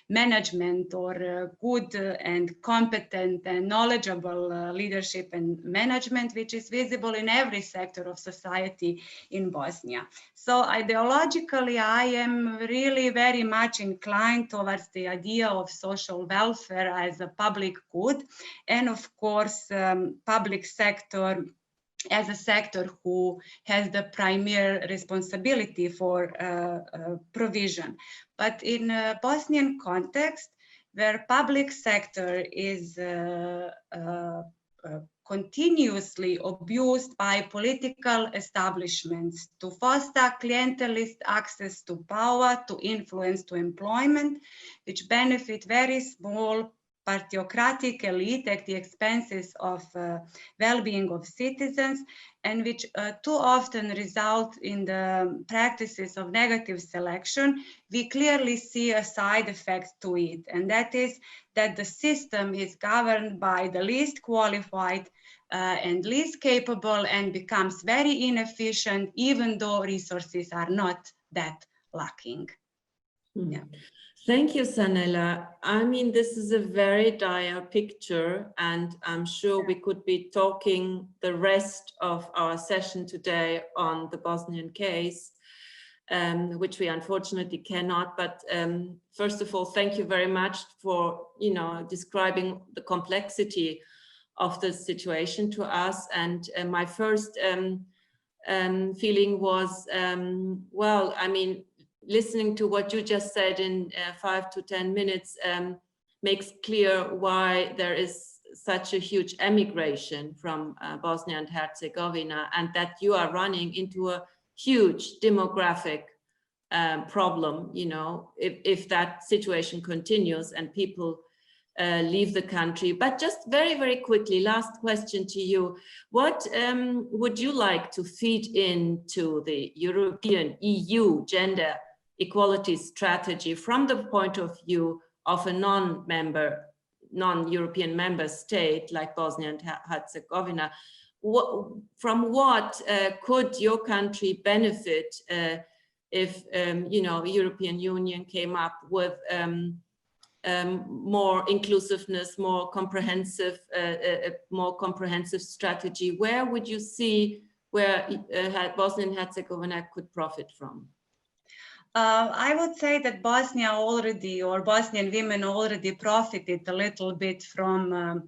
Speaker 6: management or good and competent and knowledgeable leadership and management, which is visible in every sector of society in Bosnia. So ideologically, I am really very much inclined towards the idea of social welfare as a public good, and of course, public sector as a sector who has the primary responsibility for provision. But in a Bosnian context, where public sector is continuously abused by political establishments to foster clientelist access to power, to influence, to employment, which benefit very small partocratic elite at the expenses of well-being of citizens, and which too often result in the practices of negative selection, we clearly see a side effect to it, and that is that the system is governed by the least qualified and least capable, and becomes very inefficient, even though resources are not that lacking. Yeah.
Speaker 1: Thank you, Sanela. I mean, this is a very dire picture, and I'm sure we could be talking the rest of our session today on the Bosnian case, which we unfortunately cannot. But first of all, thank you very much for, describing the complexity of the situation to us. And my first feeling was, well, I mean, listening to what you just said in 5 to 10 minutes makes clear why there is such a huge emigration from Bosnia and Herzegovina, and that you are running into a huge demographic problem, if that situation continues and people leave the country. But just very, very quickly, last question to you. What would you like to feed into the European EU gender equality strategy from the point of view of a non-European member state like Bosnia and Herzegovina? From what could your country benefit if European Union came up with more inclusiveness, more comprehensive strategy? Where would you see where Bosnia and Herzegovina could profit from?
Speaker 6: I would say that Bosnia already, or Bosnian women already profited a little bit from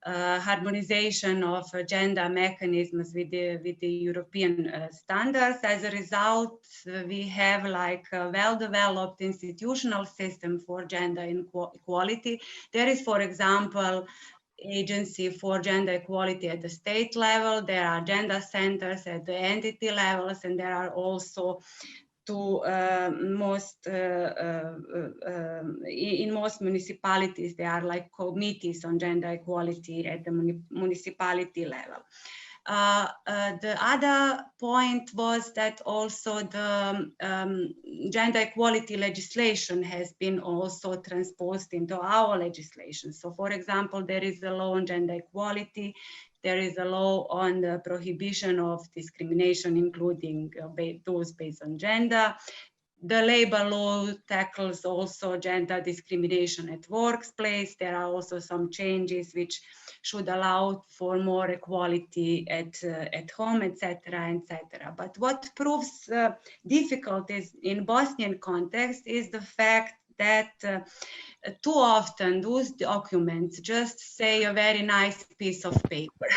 Speaker 6: harmonization of gender mechanisms with the European standards. As a result, we have like a well-developed institutional system for gender equality. There is, for example, agency for gender equality at the state level. There are gender centers at the entity levels, and there are also in most municipalities, there are like committees on gender equality at the municipality level. The other point was that also the gender equality legislation has been also transposed into our legislation. So, for example, there is a law on gender equality. There is a law on the prohibition of discrimination, including those based on gender. The labor law tackles also gender discrimination at workplace. There are also some changes which should allow for more equality at home, etc., etc. But what proves difficult is in Bosnian context is the fact that too often those documents just say a very nice piece of paper.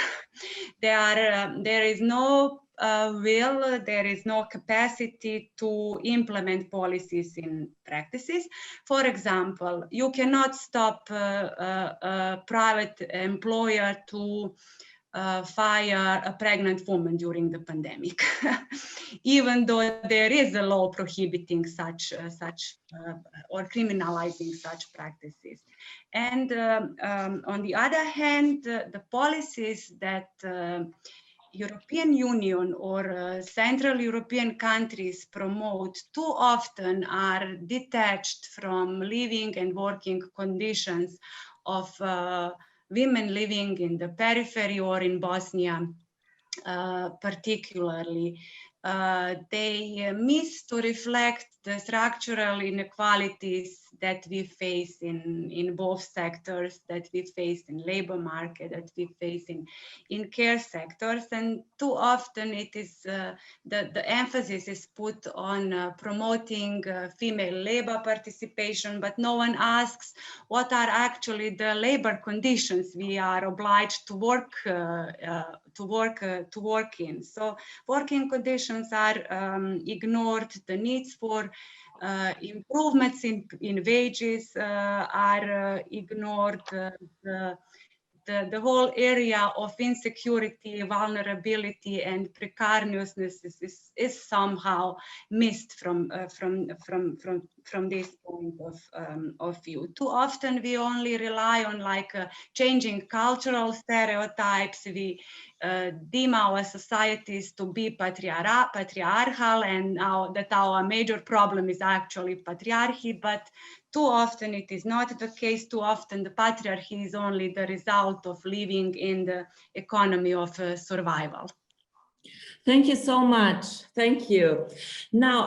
Speaker 6: There is no will, there is no capacity to implement policies in practices. For example, you cannot stop a private employer to fire a pregnant woman during the pandemic, even though there is a law prohibiting such or criminalizing such practices. And on the other hand, the policies that European Union or Central European countries promote too often are detached from living and working conditions of women living in the periphery or in Bosnia particularly. They miss to reflect the structural inequalities that we face in both sectors, that we face in labor market, that we face in care sectors. And too often it is, the emphasis is put on promoting female labor participation, but no one asks what are actually the labor conditions we are obliged to work in. So working conditions are ignored. The needs for improvements in wages are ignored. The whole area of insecurity, vulnerability, and precariousness is somehow missed from this point of view. Too often we only rely on like changing cultural stereotypes. We deem our societies to be patriarchal, and that our major problem is actually patriarchy, but too often it is not the case. Too often the patriarchy is only the result of living in the economy of survival.
Speaker 1: Thank you so much. Thank you. Now,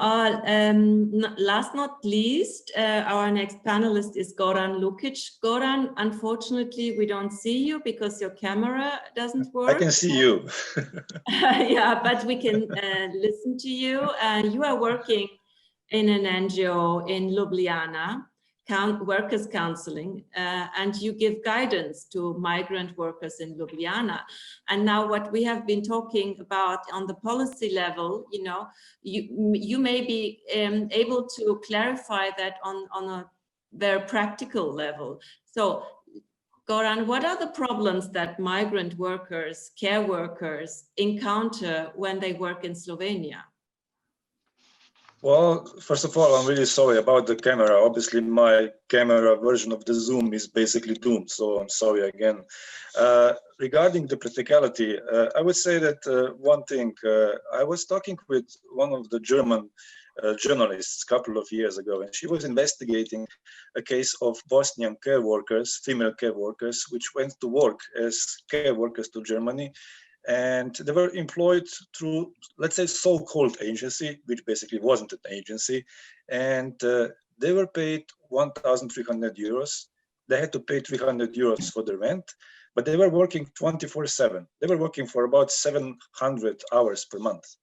Speaker 1: last not least, our next panelist is Goran Lukic. Goran, unfortunately, we don't see you because your camera doesn't work.
Speaker 7: I can see you.
Speaker 1: Yeah, but we can listen to you. You are working in an NGO in Ljubljana, workers counseling, and you give guidance to migrant workers in Ljubljana. And now what we have been talking about on the policy level, you know, you may be able to clarify that on a very practical level. So Goran, what are the problems that migrant workers, care workers encounter when they work in Slovenia?
Speaker 7: Well, first of all, I'm really sorry about the camera. Obviously, my camera version of the Zoom is basically doomed, so I'm sorry again. Regarding the practicality, I would say that one thing, I was talking with one of the German journalists a couple of years ago, and she was investigating a case of Bosnian care workers, female care workers, which went to work as care workers to Germany. And they were employed through, let's say, so-called agency, which basically wasn't an agency. And they were paid 1,300 euros. They had to pay 300 euros for the rent, but they were working 24/7. They were working for about 700 hours per month.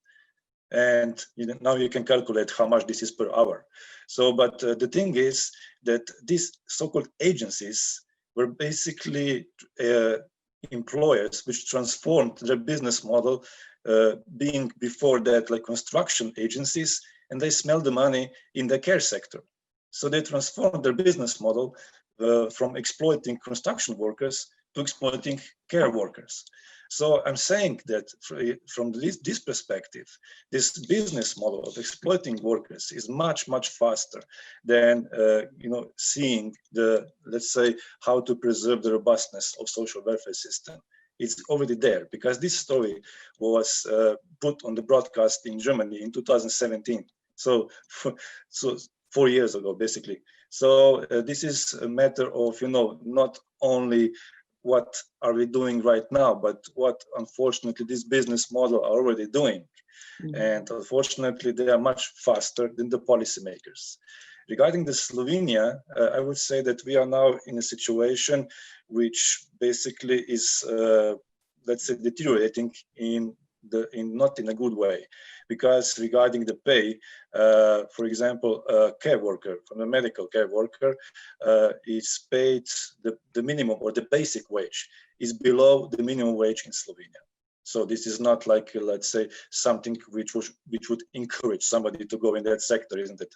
Speaker 7: And now you can calculate how much this is per hour. So, but the thing is that these so-called agencies were basically employers which transformed their business model, being before that like construction agencies, and they smell the money in the care sector. So they transformed their business model from exploiting construction workers to exploiting care workers. So I'm saying that from this perspective, this business model of exploiting workers is much, much faster than seeing the, let's say, how to preserve the robustness of social welfare system. It's already there, because this story was put on the broadcast in Germany in 2017. So 4 years ago, basically. So this is a matter of, not only what are we doing right now, but what unfortunately this business model are already doing. Mm-hmm. And unfortunately, they are much faster than the policymakers. Regarding the Slovenia, I would say that we are now in a situation which basically is, let's say, deteriorating not in a good way, because regarding the pay, for example, a care worker, from a medical care worker, is paid the minimum, or the basic wage is below the minimum wage in Slovenia. So this is not like, let's say, something which would encourage somebody to go in that sector, isn't it?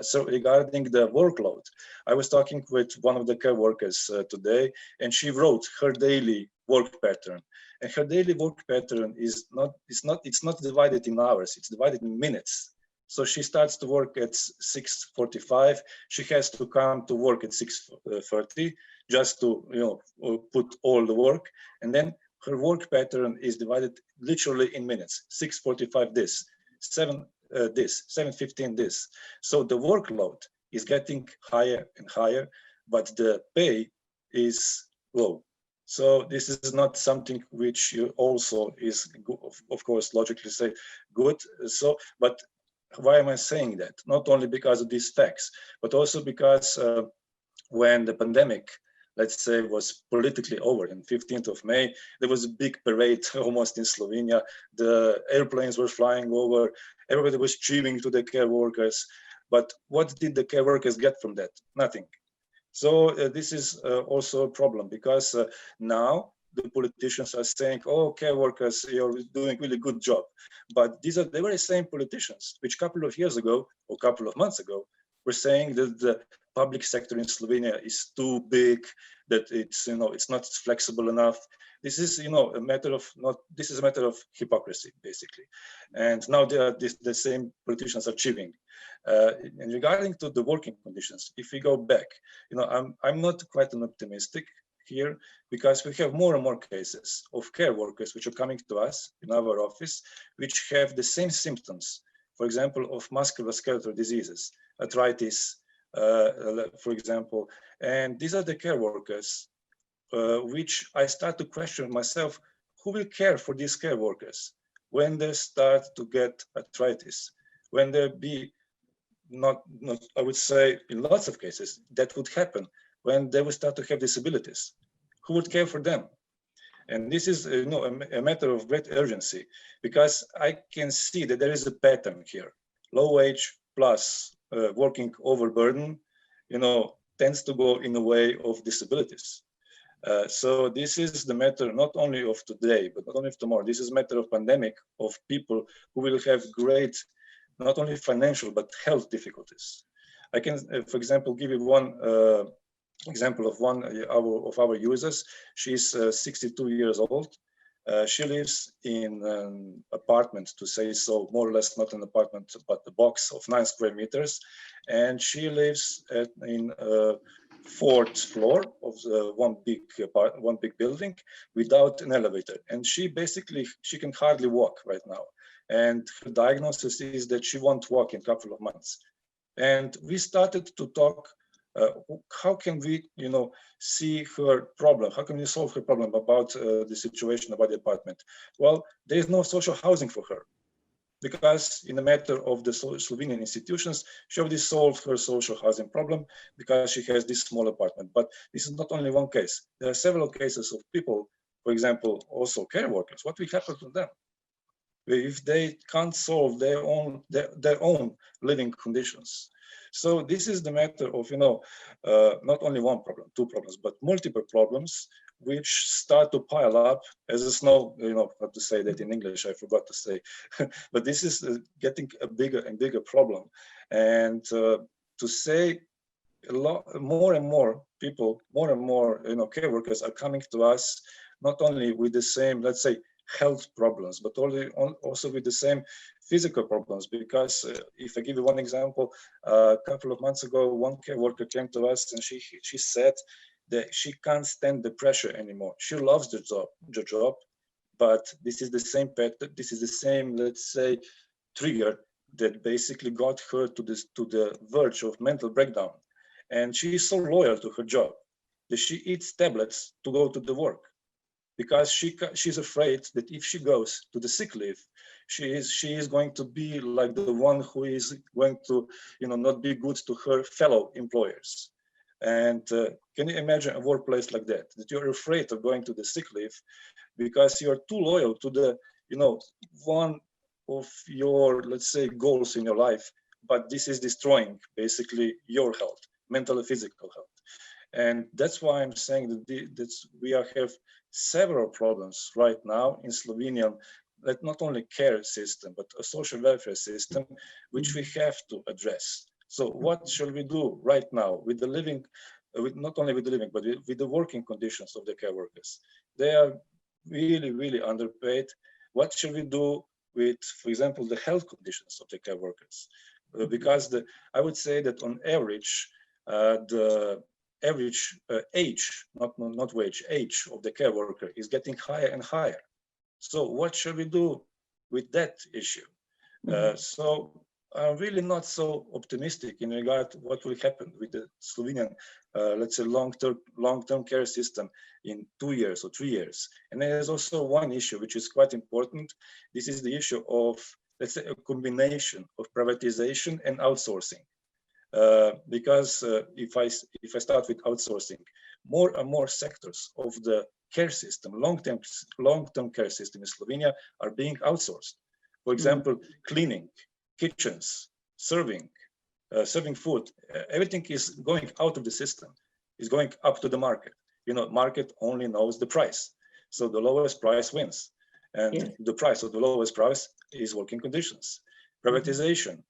Speaker 7: So regarding the workload, I was talking with one of the care workers today, and she wrote her daily work pattern. And her daily work pattern is it's not divided in hours, it's divided in minutes. So she starts to work at 6:45. She has to come to work at 6:30 just to put all the work. And then her work pattern is divided literally in minutes. 6:45 this, 7 this, 7:15 this. So the workload is getting higher and higher, but the pay is low. So this is not something which also is, of course, logically say good. So, but why am I saying that? Not only because of these facts, but also because when the pandemic, let's say, was politically over on 15th of May, there was a big parade almost in Slovenia. The airplanes were flying over, everybody was cheering to the care workers. But what did the care workers get from that? Nothing. So this is also a problem, because now the politicians are saying, oh, care workers, you're doing a really good job. But these are the very same politicians which a couple of years ago or a couple of months ago were saying that the public sector in Slovenia is too big, that it's not flexible enough. This is a matter of hypocrisy, basically. And now the same politicians are cheering. And regarding to the working conditions, if we go back, I'm not quite an optimistic here, because we have more and more cases of care workers which are coming to us in our office, which have the same symptoms, for example, of musculoskeletal diseases, arthritis, for example. And these are the care workers which I start to question myself, who will care for these care workers when they start to get arthritis, when there be not I would say in lots of cases that would happen when they will start to have disabilities. Who would care for them? And this is a matter of great urgency, because I can see that there is a pattern here. Low wage plus working overburden, tends to go in the way of disabilities. So this is the matter not only of today, but not only of tomorrow. This is a matter of pandemic, of people who will have great, not only financial, but health difficulties. I can, for example, give you one example of one of our users. She's 62 years old. She lives in an apartment, to say so, more or less not an apartment, but a box of 9 square meters. And she lives in a 4th floor of one big building without an elevator. And she can hardly walk right now. And her diagnosis is that she won't walk in a couple of months. And we started to talk, how can we, see her problem? How can we solve her problem about the situation about the apartment? Well, there is no social housing for her, because in the matter of the Slovenian institutions, she already solved her social housing problem because she has this small apartment. But this is not only one case. There are several cases of people, for example, also care workers. What will happen to them? if they can't solve their own living conditions. So this is the matter of, not only one problem, two problems, but multiple problems which start to pile up as a snow, how to say that in English, I forgot to say, but this is getting a bigger and bigger problem. And to say a lot more and more people, more and more, care workers are coming to us, not only with the same, let's say, health problems, but also with the same physical problems. Because if I give you one example, a couple of months ago, one care worker came to us and she said that she can't stand the pressure anymore. She loves the job, but this is the same pattern, this is the same, let's say, trigger that basically got her to the verge of mental breakdown. And she is so loyal to her job that she eats tablets to go to the work, because she's afraid that if she goes to the sick leave, she is going to be like the one who is going to, not be good to her fellow employers. And can you imagine a workplace like that you're afraid of going to the sick leave because you're too loyal to the, one of your, let's say, goals in your life, but this is destroying basically your health, mental and physical health. And that's why I'm saying that we have several problems right now in Slovenia, that not only care system, but a social welfare system, which we have to address. So what shall we do right now with the living, not only with the living, but with the working conditions of the care workers? They are really, really underpaid. What shall we do with, for example, the health conditions of the care workers? Because I would say that on average, the average age, not wage, age of the care worker is getting higher and higher. So what shall we do with that issue? So I'm really not so optimistic in regard to what will happen with the Slovenian, let's say, long-term care system in 2 years or 3 years. And there's also one issue which is quite important. This is the issue of, let's say, a combination of privatization and outsourcing. Because if I start with outsourcing, more and more sectors of the care system, long-term care system in Slovenia are being outsourced. For example, cleaning, kitchens, serving food, everything is going out of the system, is going up to the market. Market only knows the price. So the lowest price wins. And the price of the lowest price is working conditions. Privatization.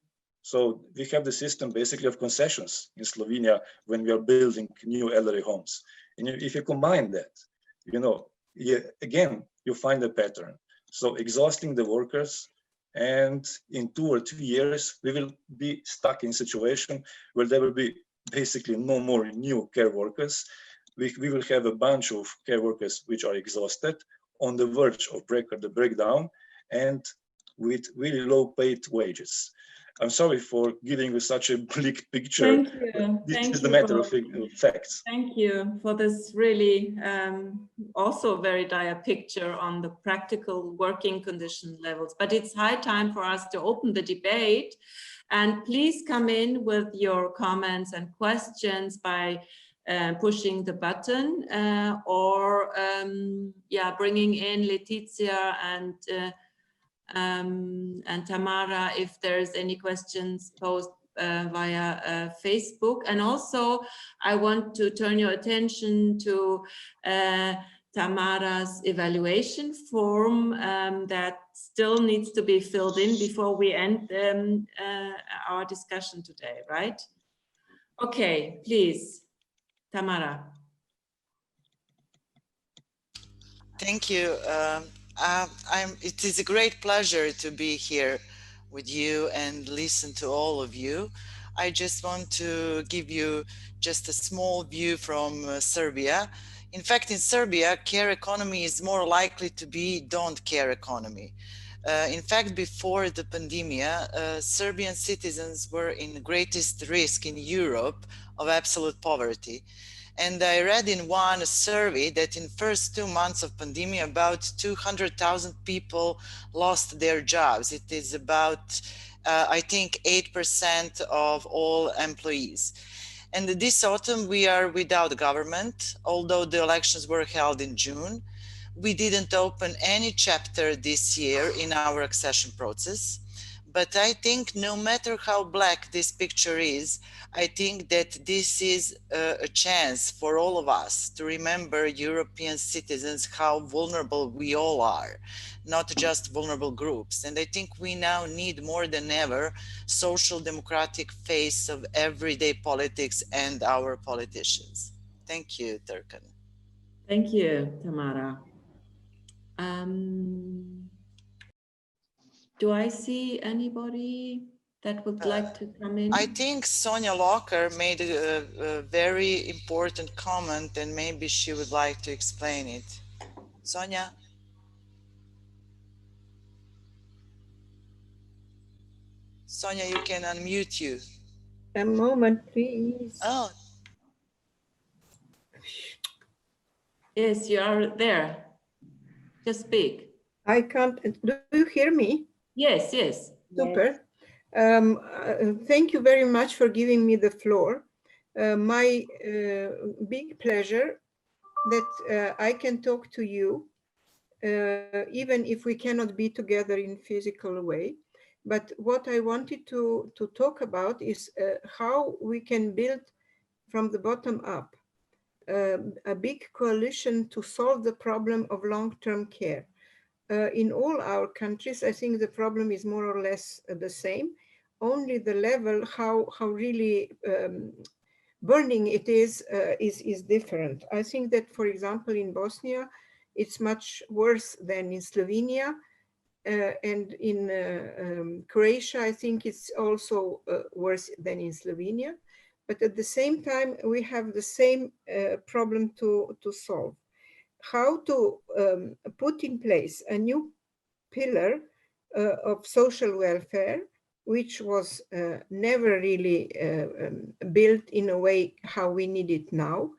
Speaker 7: So we have the system basically of concessions in Slovenia when we are building new elderly homes. And if you combine that, again, you find a pattern. So exhausting the workers, and in 2 or 3 years, we will be stuck in a situation where there will be basically no more new care workers. We will have a bunch of care workers which are exhausted, on the verge of the breakdown, and with really low paid wages. I'm sorry for giving you such a bleak picture.
Speaker 1: Thank you.
Speaker 7: This is the matter of facts.
Speaker 1: Thank you for this really also very dire picture on the practical working condition levels. But it's high time for us to open the debate. And please come in with your comments and questions by pushing the button or bringing in Letizia and Tamara if there's any questions posed via Facebook. And also I want to turn your attention to Tamara's evaluation form that still needs to be filled in before we end our discussion today, right? Okay, please, Tamara.
Speaker 8: Thank you. It is a great pleasure to be here with you and listen to all of you. I just want to give you just a small view from Serbia. In fact, in Serbia, care economy is more likely to be don't care economy. In fact, before the pandemic, Serbian citizens were in the greatest risk in Europe of absolute poverty. And I read in one survey that in first 2 months of pandemic, about 200,000 people lost their jobs. It is about, I think, 8% of all employees. And this autumn, we are without government, although the elections were held in June. We didn't open any chapter this year in our accession process, but I think no matter how black this picture is, I think that this is a chance for all of us to remember European citizens how vulnerable we all are, not just vulnerable groups. And I think we now need more than ever social democratic face of everyday politics and our politicians. Thank you, Turkan.
Speaker 1: Thank you, Tamara. Do I see anybody that would like to come in?
Speaker 8: I think Sonia Locker made a very important comment and maybe she would like to explain it. Sonia? Sonia, you can unmute you.
Speaker 9: A moment, please.
Speaker 8: Oh.
Speaker 1: Yes, you are there. Just speak.
Speaker 9: I can't. Do you hear me?
Speaker 1: Yes, yes.
Speaker 9: Super. Thank you very much for giving me the floor. My big pleasure that I can talk to you, even if we cannot be together in physical way. But what I wanted to talk about is how we can build from the bottom up a big coalition to solve the problem of long-term care. In all our countries, I think the problem is more or less the same. Only the level, how really burning it is different. I think that, for example, in Bosnia, it's much worse than in Slovenia. And in Croatia, I think it's also worse than in Slovenia. But at the same time, we have the same problem to solve. How to put in place a new pillar of social welfare, which was never really built in a way how we need it now,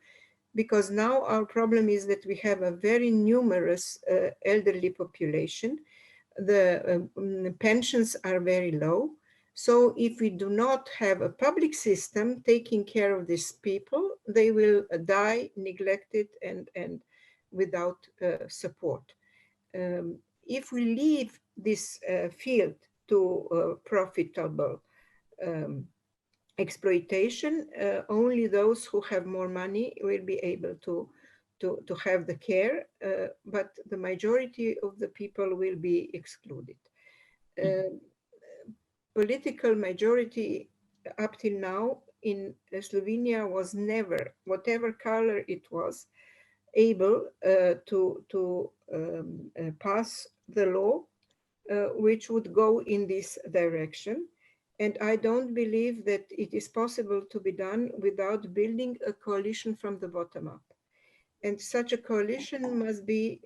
Speaker 9: because now our problem is that we have a very numerous elderly population. The pensions are very low. So if we do not have a public system taking care of these people, they will die neglected and without support. If we leave this field to profitable exploitation, only those who have more money will be able to have the care, but the majority of the people will be excluded. Political majority up till now in Slovenia was never, whatever color it was, able to pass the law which would go in this direction. And I don't believe that it is possible to be done without building a coalition from the bottom up. And such a coalition must be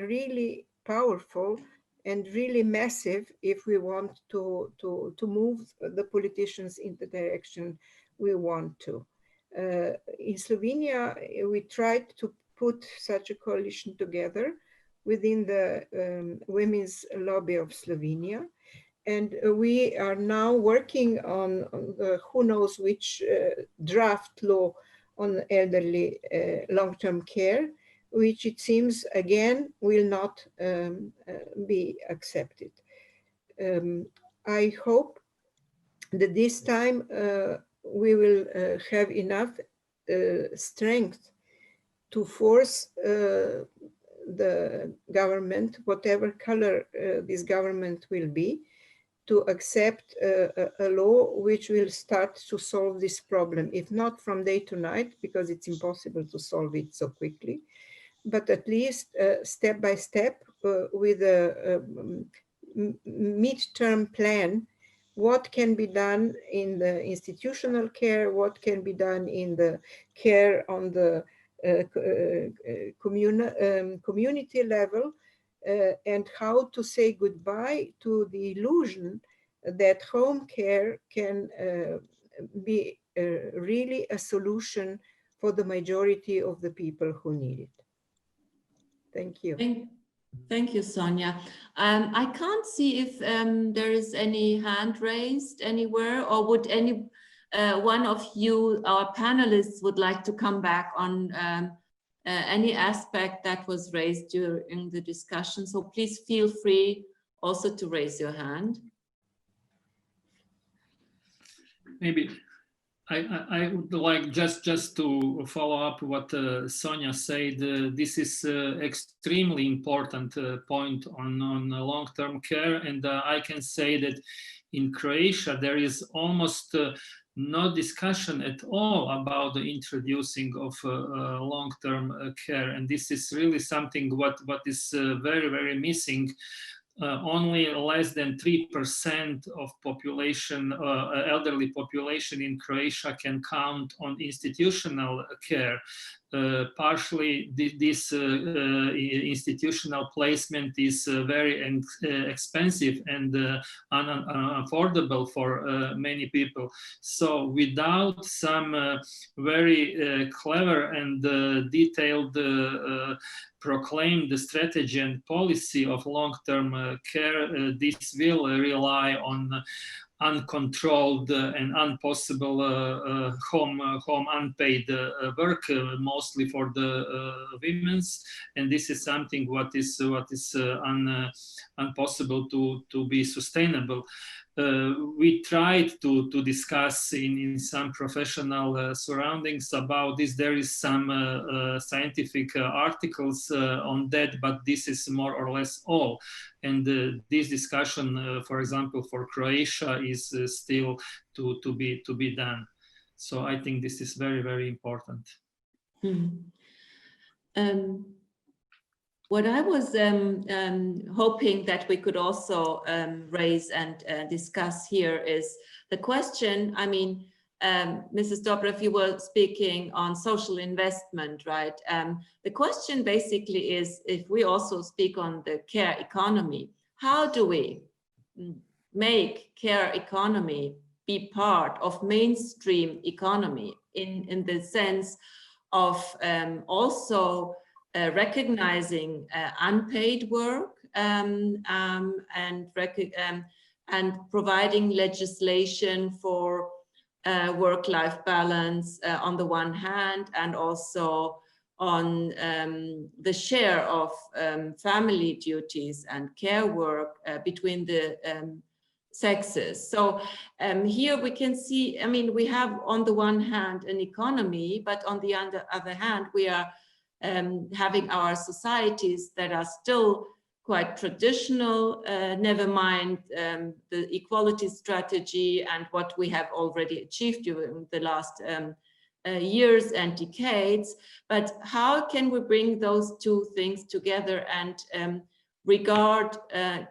Speaker 9: really powerful and really massive if we want to move the politicians in the direction we want to. In Slovenia, we tried to put such a coalition together within the women's lobby of Slovenia. And we are now working on the, who knows which draft law on elderly long-term care, which it seems again will not be accepted. I hope that this time we will have enough strength to force the government, whatever color this government will be, to accept a law which will start to solve this problem, if not from day to night, because it's impossible to solve it so quickly, but at least step by step with a mid-term plan, what can be done in the institutional care, what can be done in the care on the community level, and how to say goodbye to the illusion that home care can be really a solution for the majority of the people who need it. Thank you.
Speaker 1: Thank you, Sonia. I can't see if there is any hand raised anywhere, or would any one of you, our panelists, would like to come back on any aspect that was raised during the discussion. So please feel free also to raise your hand.
Speaker 5: Maybe I would like just to follow up what Sonia said. This is extremely important point on long-term care, and I can say that in Croatia there is almost no discussion at all about the introducing of long-term care, and this is really something what is very missing. Only less than 3% of population, elderly population in Croatia can count on institutional care. Partially, this institutional placement is very expensive and unaffordable for many people. So without some very clever and detailed proclaim the strategy and policy of long-term care, this will rely on uncontrolled and impossible home unpaid work, mostly for the women's, and this is something what is impossible to be sustainable. We tried to discuss in some professional surroundings about this. There is some scientific articles on that, but this is more or less all. And this discussion, for example, for Croatia is still to be done. So I think this is very important.
Speaker 1: What I was hoping that we could also raise and discuss here is the question. I mean, Mrs. Dobrev, you were speaking on social investment, right? The question basically is, if we also speak on the care economy, how do we make care economy be part of mainstream economy in the sense of also recognizing unpaid work and providing legislation for work-life balance on the one hand, and also on the share of family duties and care work between the sexes. So here we can see, I mean, we have on the one hand an economy, but on the other hand, we are having our societies that are still quite traditional, never mind the equality strategy and what we have already achieved during the last years and decades. But how can we bring those two things together and regard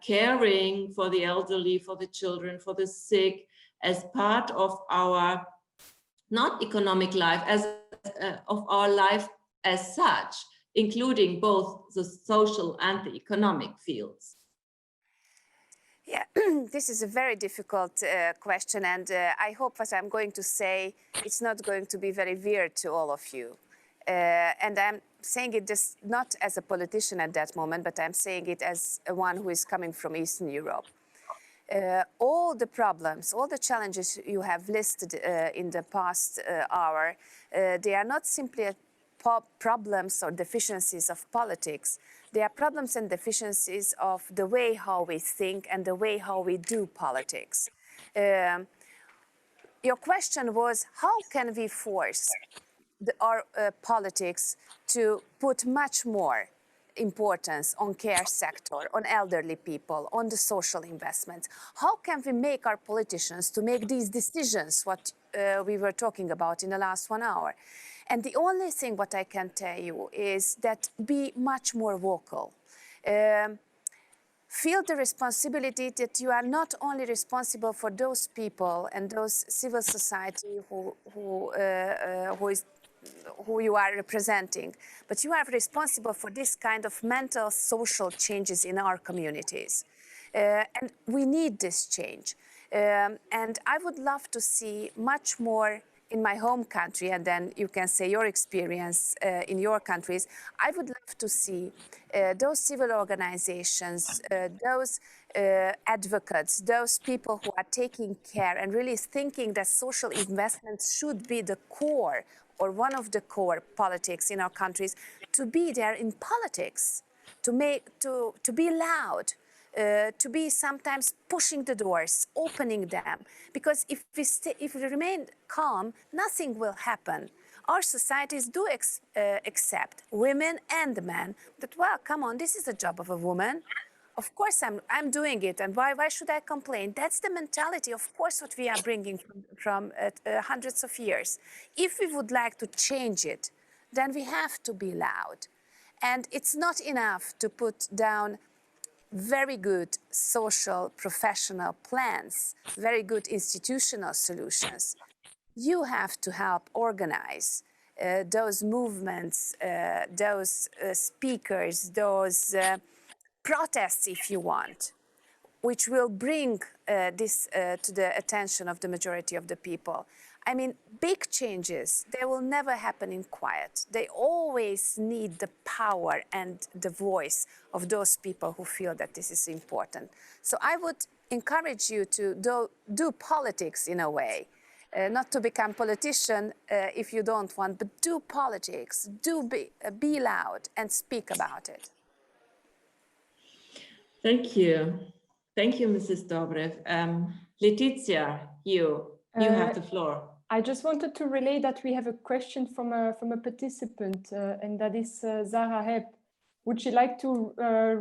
Speaker 1: caring for the elderly, for the children, for the sick as part of our, not economic life, as of our life as such, including both the social and the economic fields?
Speaker 4: Yeah, this is a very difficult question, and I hope what I'm going to say, it's not going to be very weird to all of you. And I'm saying it just not as a politician at that moment, but I'm saying it as one who is coming from Eastern Europe. All the problems, all the challenges you have listed in the past hour, they are not simply problems or deficiencies of politics. They are problems and deficiencies of the way how we think and the way how we do politics. Your question was, how can we force our politics to put much more importance on care sector, on elderly people, on the social investments? How can we make our politicians to make these decisions, what we were talking about in the last 1 hour? And the only thing what I can tell you is that be much more vocal. Feel the responsibility that you are not only responsible for those people and those civil society who you are representing, but you are responsible for this kind of mental social changes in our communities. And we need this change. And I would love to see much more in my home country, and then you can say your experience in your countries. I would love to see those civil organizations, those advocates, those people who are taking care and really thinking that social investments should be the core or one of the core politics in our countries to be there in politics, to be loud, to be sometimes pushing the doors, opening them. Because if we remain calm, nothing will happen. Our societies do accept, women and men, that, well, come on, this is the job of a woman. Of course I'm doing it, and why should I complain? That's the mentality, of course, what we are bringing from hundreds of years. If we would like to change it, then we have to be loud. And it's not enough to put down very good social, professional plans, very good institutional solutions. You have to help organize those movements, those speakers, those protests, if you want, which will bring this to the attention of the majority of the people. I mean, big changes, they will never happen in quiet. They always need the power and the voice of those people who feel that this is important. So I would encourage you to do politics in a way, not to become politician if you don't want, but do politics, be loud and speak about it.
Speaker 1: Thank you. Thank you, Mrs. Dobrev. Letizia, you have the floor.
Speaker 3: I just wanted to relay that we have a question from a participant, and that is Zara Heb. Would you like to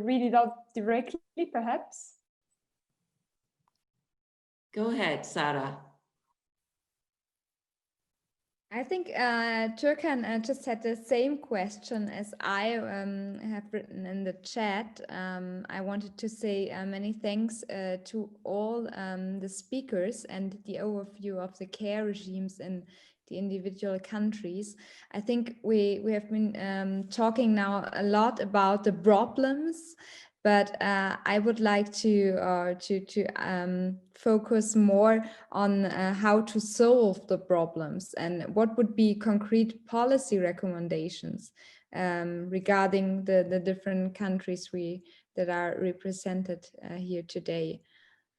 Speaker 3: read it out directly, perhaps?
Speaker 1: Go ahead, Sarah.
Speaker 10: I think Turkan just had the same question as I have written in the chat. I wanted to say many thanks to all the speakers and the overview of the care regimes in the individual countries. I think we have been talking now a lot about the problems, but I would like to focus more on how to solve the problems and what would be concrete policy recommendations regarding the different countries that are represented here today.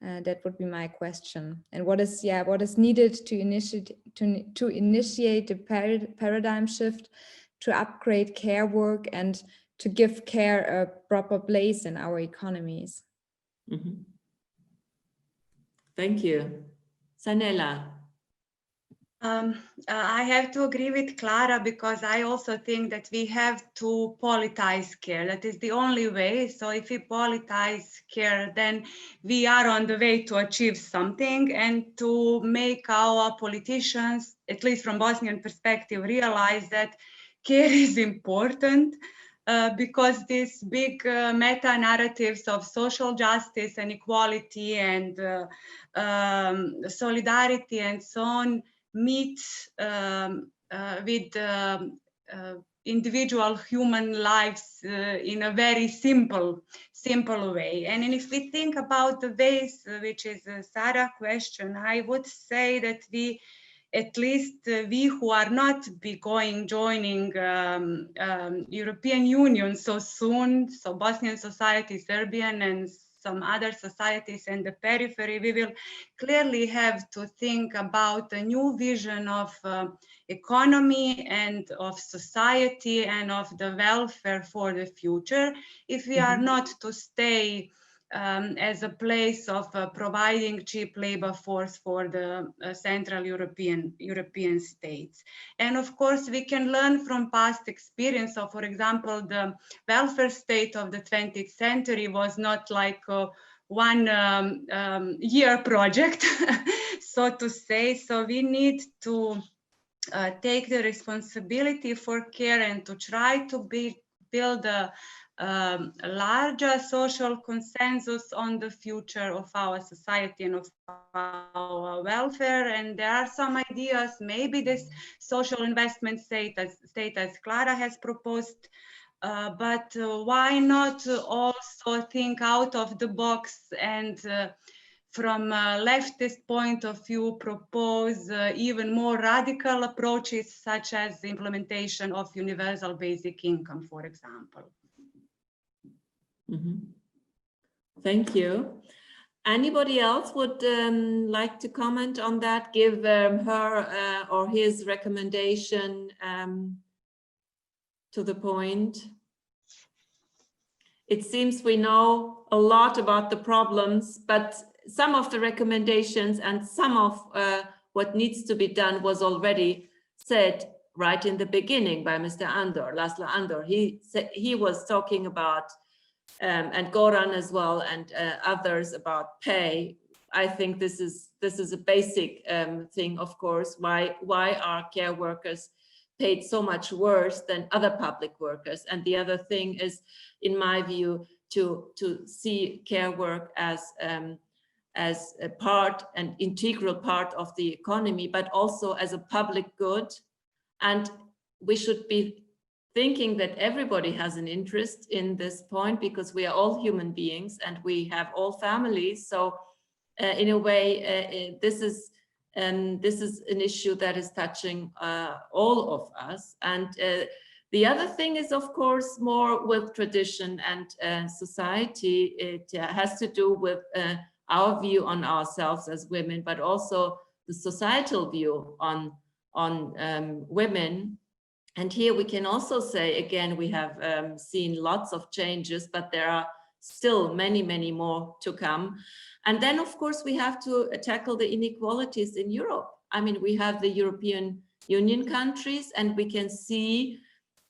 Speaker 10: That would be my question. And what is needed to initiate a paradigm shift, to upgrade care work, and to give care a proper place in our economies.
Speaker 1: Mm-hmm. Thank you. Sanela.
Speaker 6: I have to agree with Clara, because I also think that we have to politize care. That is the only way. So if we politize care, then we are on the way to achieve something, and to make our politicians, at least from Bosnian perspective, realize that care is important. Because these big meta-narratives of social justice and equality and solidarity and so on meet with individual human lives in a very simple way. And if we think about the ways, which is Sarah's question, I would say that at least we who are not joining European Union so soon, so Bosnian society, Serbian, and some other societies in the periphery, we will clearly have to think about a new vision of economy and of society and of the welfare for the future, if we are not to stay as a place of providing cheap labor force for the Central European states. And of course, we can learn from past experience. So for example, the welfare state of the 20th century was not like a one-year project, so to say. So we need to take the responsibility for care and to try to build a larger social consensus on the future of our society and of our welfare. And there are some ideas, maybe this social investment state as Clara has proposed, but why not also think out of the box and from a leftist point of view propose even more radical approaches, such as the implementation of universal basic income, for example.
Speaker 1: Thank you. Anybody else would like to comment on that, give her or his recommendation to the point? It seems we know a lot about the problems, but some of the recommendations and some of what needs to be done was already said right in the beginning by Mr. Andor, Laszlo Andor. He was talking about, and Goran as well, and others about pay. I think this is a basic thing, of course. Why are care workers paid so much worse than other public workers? And the other thing is, in my view, to see care work as a part, an integral part of the economy, but also as a public good. And we should be thinking that everybody has an interest in this point, because we are all human beings and we have all families. So in a way, this is an issue that is touching all of us. And the other thing is, of course, more with tradition and society. It has to do with our view on ourselves as women, but also the societal view on women. And here we can also say, again, we have seen lots of changes, but there are still many, many more to come. And then, of course, we have to tackle the inequalities in Europe. I mean, we have the European Union countries, and we can see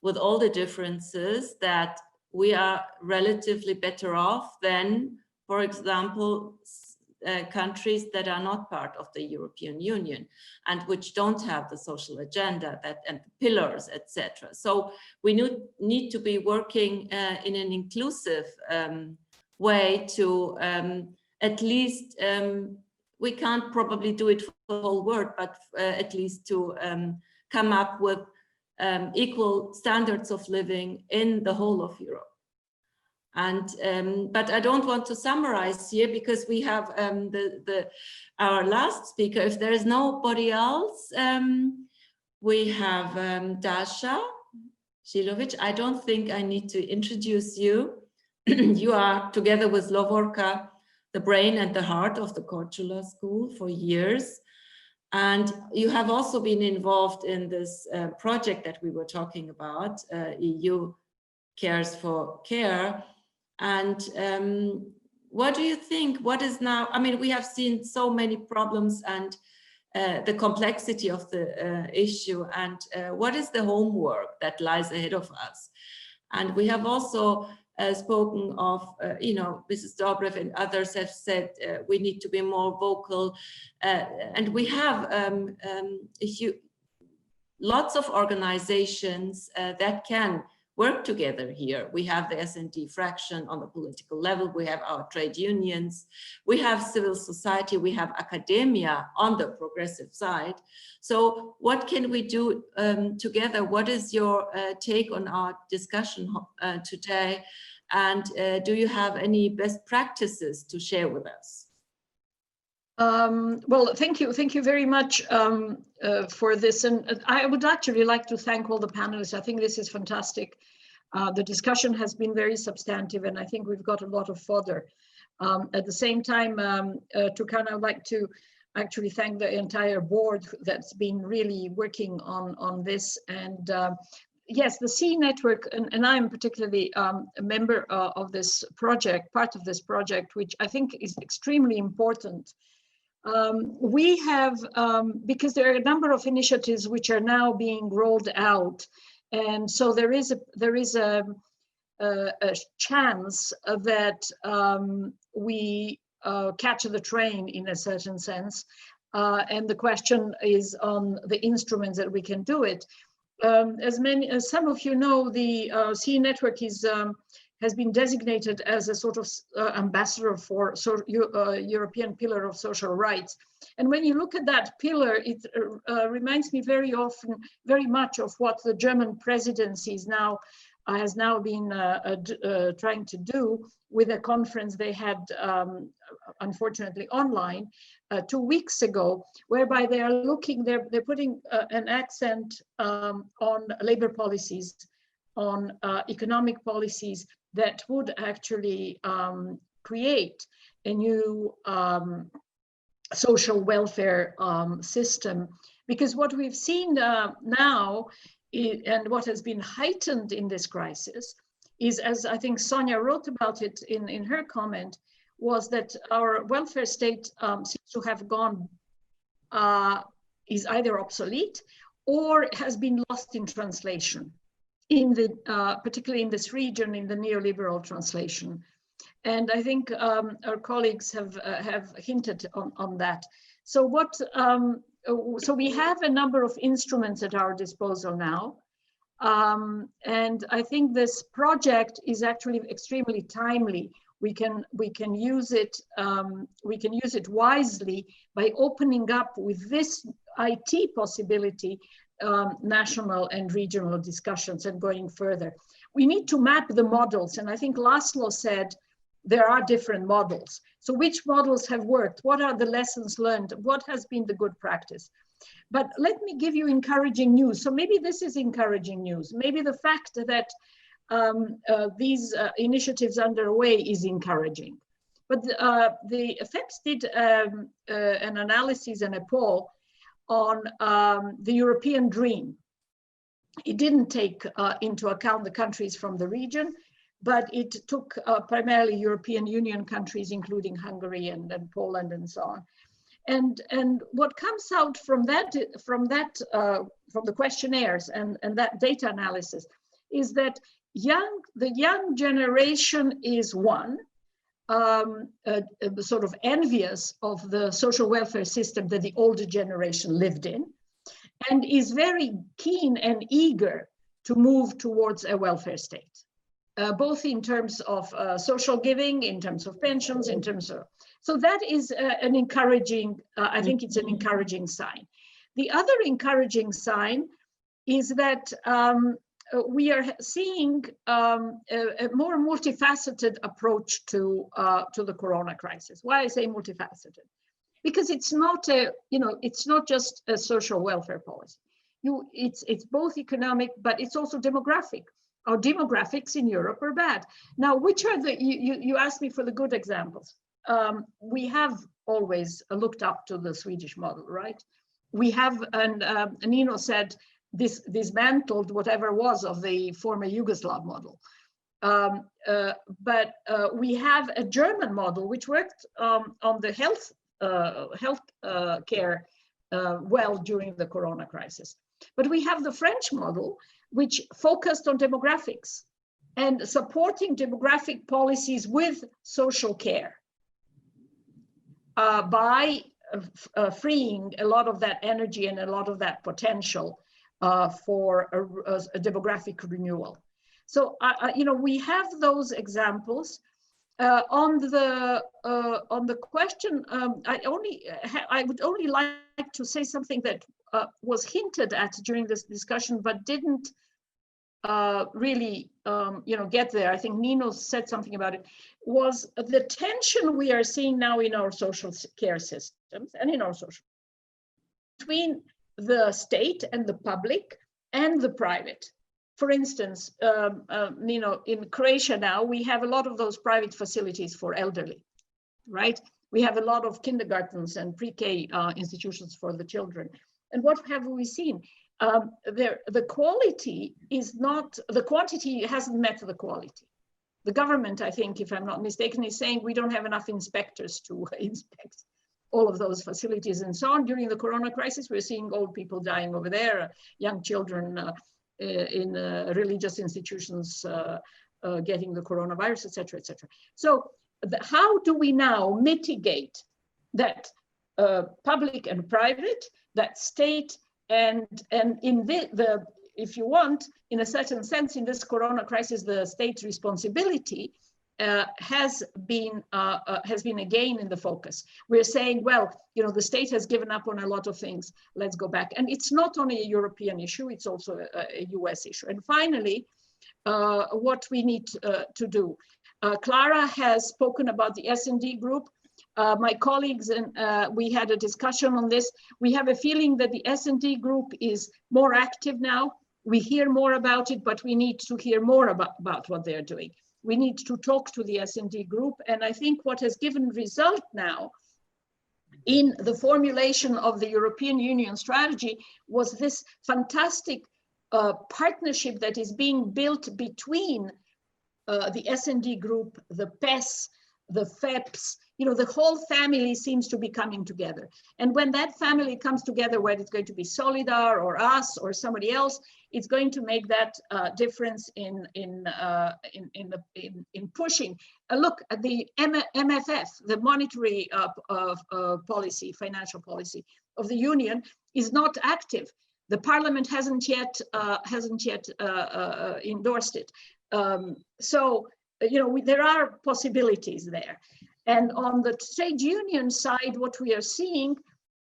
Speaker 1: with all the differences that we are relatively better off than, for example, countries that are not part of the European Union and which don't have the social agenda and the pillars, etc. So we need to be working in an inclusive way to at least, we can't probably do it for the whole world, but at least to come up with equal standards of living in the whole of Europe. And but I don't want to summarize here, because we have our last speaker. If there is nobody else, we have Dasha Shilovic. I don't think I need to introduce you. You are, together with Lovorka, the brain and the heart of the Korčula school for years. And you have also been involved in this project that we were talking about, EU Cares for Care. And what do you think? What is now, I mean, we have seen so many problems and the complexity of the issue, and what is the homework that lies ahead of us? And we have also spoken of, you know, Mrs. Dobrev and others have said we need to be more vocal, and we have lots of organizations that can work together here. We have the SND fraction on the political level, we have our trade unions, we have civil society, we have academia on the progressive side. So what can we do together? What is your take on our discussion today? And do you have any best practices to share with us?
Speaker 11: Well, thank you very much for this. And I would actually like to thank all the panelists. I think this is fantastic. The discussion has been very substantive, and I think we've got a lot of fodder. At the same time, Turkan, I'd like to actually thank the entire board that's been really working on this. And yes, the C Network, and I'm particularly a member of this project, part of this project, which I think is extremely important. We have, because there are a number of initiatives which are now being rolled out, and so there is a chance that we catch the train in a certain sense, and the question is on the instruments that we can do it. As some of you know, the C Network has been designated as a sort of ambassador for European Pillar of Social Rights. And when you look at that pillar, it reminds me very much of what the German presidency has now been trying to do with a conference they had, unfortunately online, 2 weeks ago, whereby they're putting an accent on labor policies, on economic policies that would actually create a new social welfare system, because what we've seen now and what has been heightened in this crisis is, as I think Sonia wrote about it in her comment, was that our welfare state seems to have gone, is either obsolete or has been lost in translation, in the particularly in this region, in the neoliberal translation. And I think our colleagues have hinted on that. So what? So we have a number of instruments at our disposal now, and I think this project is actually extremely timely. We can use it. We can use it wisely by opening up with this IT possibility national and regional discussions and going further. We need to map the models, and I think Laszlo said there are different models. So which models have worked? What are the lessons learned? What has been the good practice? But let me give you encouraging news. So maybe this is encouraging news. Maybe the fact that these initiatives underway is encouraging. But the FEPS did an analysis and a poll on the European dream. It didn't take into account the countries from the region, but it took primarily European Union countries, including Hungary and Poland and so on. And what comes out from from the questionnaires and that data analysis is that the young generation is one, sort of envious of the social welfare system that the older generation lived in, and is very keen and eager to move towards a welfare state, both in terms of social giving, in terms of pensions, in terms of, so that is an encouraging, I think it's an encouraging sign. The other encouraging sign is that we are seeing a more multifaceted approach to the corona crisis. Why I say multifaceted? Because it's not it's not just a social welfare policy. It's both economic, but it's also demographic. Our demographics in Europe are bad. Now, which are you asked me for the good examples. We have always looked up to the Swedish model, right? We have, and Nino said, dismantled whatever was of the former Yugoslav model. But we have a German model which worked on the health care well during the corona crisis. But we have the French model which focused on demographics and supporting demographic policies with social care by freeing a lot of that energy and a lot of that potential for a demographic renewal. So, we have those examples. On the question, I would only like to say something that was hinted at during this discussion, but didn't really, get there. I think Nino said something about it. Was the tension we are seeing now in our social care systems and in our social between the state and the public and the private. For instance, Nino, in Croatia now, we have a lot of those private facilities for elderly, right? We have a lot of kindergartens and pre-K institutions for the children. And what have we seen? The quality is not, the quantity hasn't met the quality. The government, I think, if I'm not mistaken, is saying we don't have enough inspectors to inspect all of those facilities and so on. During the corona crisis, we're seeing old people dying over there, young children in religious institutions getting the coronavirus, et cetera, et cetera. So how do we now mitigate that public and private, that state, and in the if you want, in a certain sense, in this corona crisis, the state's responsibility has been again in the focus. We're saying, well, the state has given up on a lot of things. Let's go back. And it's not only a European issue, it's also a US issue. And finally, what we need to do. Clara has spoken about the S&D group. My colleagues and we had a discussion on this. We have a feeling that the S&D group is more active now. We hear more about it, but we need to hear more about what they're doing. We need to talk to the S&D group. And I think what has given result now in the formulation of the European Union strategy was this fantastic partnership that is being built between the S&D group, the PES, the FEPS, you know, the whole family seems to be coming together. And when that family comes together, whether it's going to be Solidar or us or somebody else, it's going to make that difference in pushing. Look at the MFF, the monetary policy, financial policy of the Union is not active. The Parliament hasn't yet endorsed it. So, you know, there are possibilities there. And on the trade union side, what we are seeing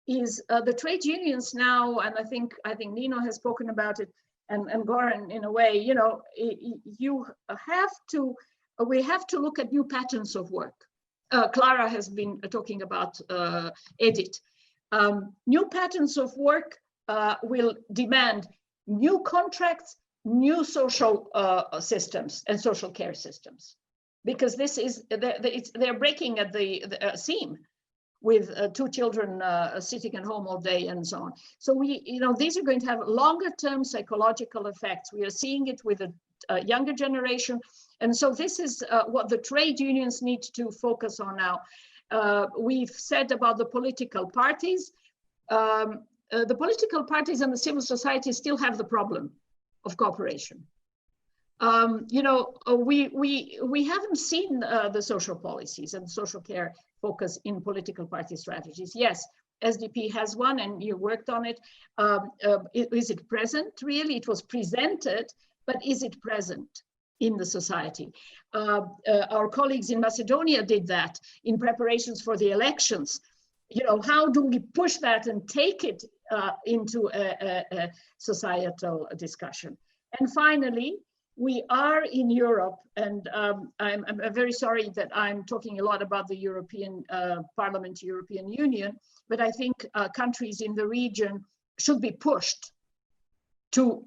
Speaker 11: is the trade unions now, and I think Nino has spoken about it, and Goran in a way, you know, we have to look at new patterns of work. Clara has been talking about EDIT. New patterns of work will demand new contracts, new social systems and social care systems, because this is they're breaking at the seam with 2 children sitting at home all day and so on. So we, you know, these are going to have longer term psychological effects. We are seeing it with a younger generation. And so this is what the trade unions need to focus on now. We've said about the political parties. The political parties and the civil society still have the problem of cooperation. You know, we haven't seen the social policies and social care focus in political party strategies. Yes, SDP has one and you worked on it. Is it present? Really, it was presented, but is it present in the society? Our colleagues in Macedonia did that in preparations for the elections. You know, how do we push that and take it into a societal discussion? And finally, we are in Europe, and I'm very sorry that I'm talking a lot about the European Parliament, European Union, but I think countries in the region should be pushed to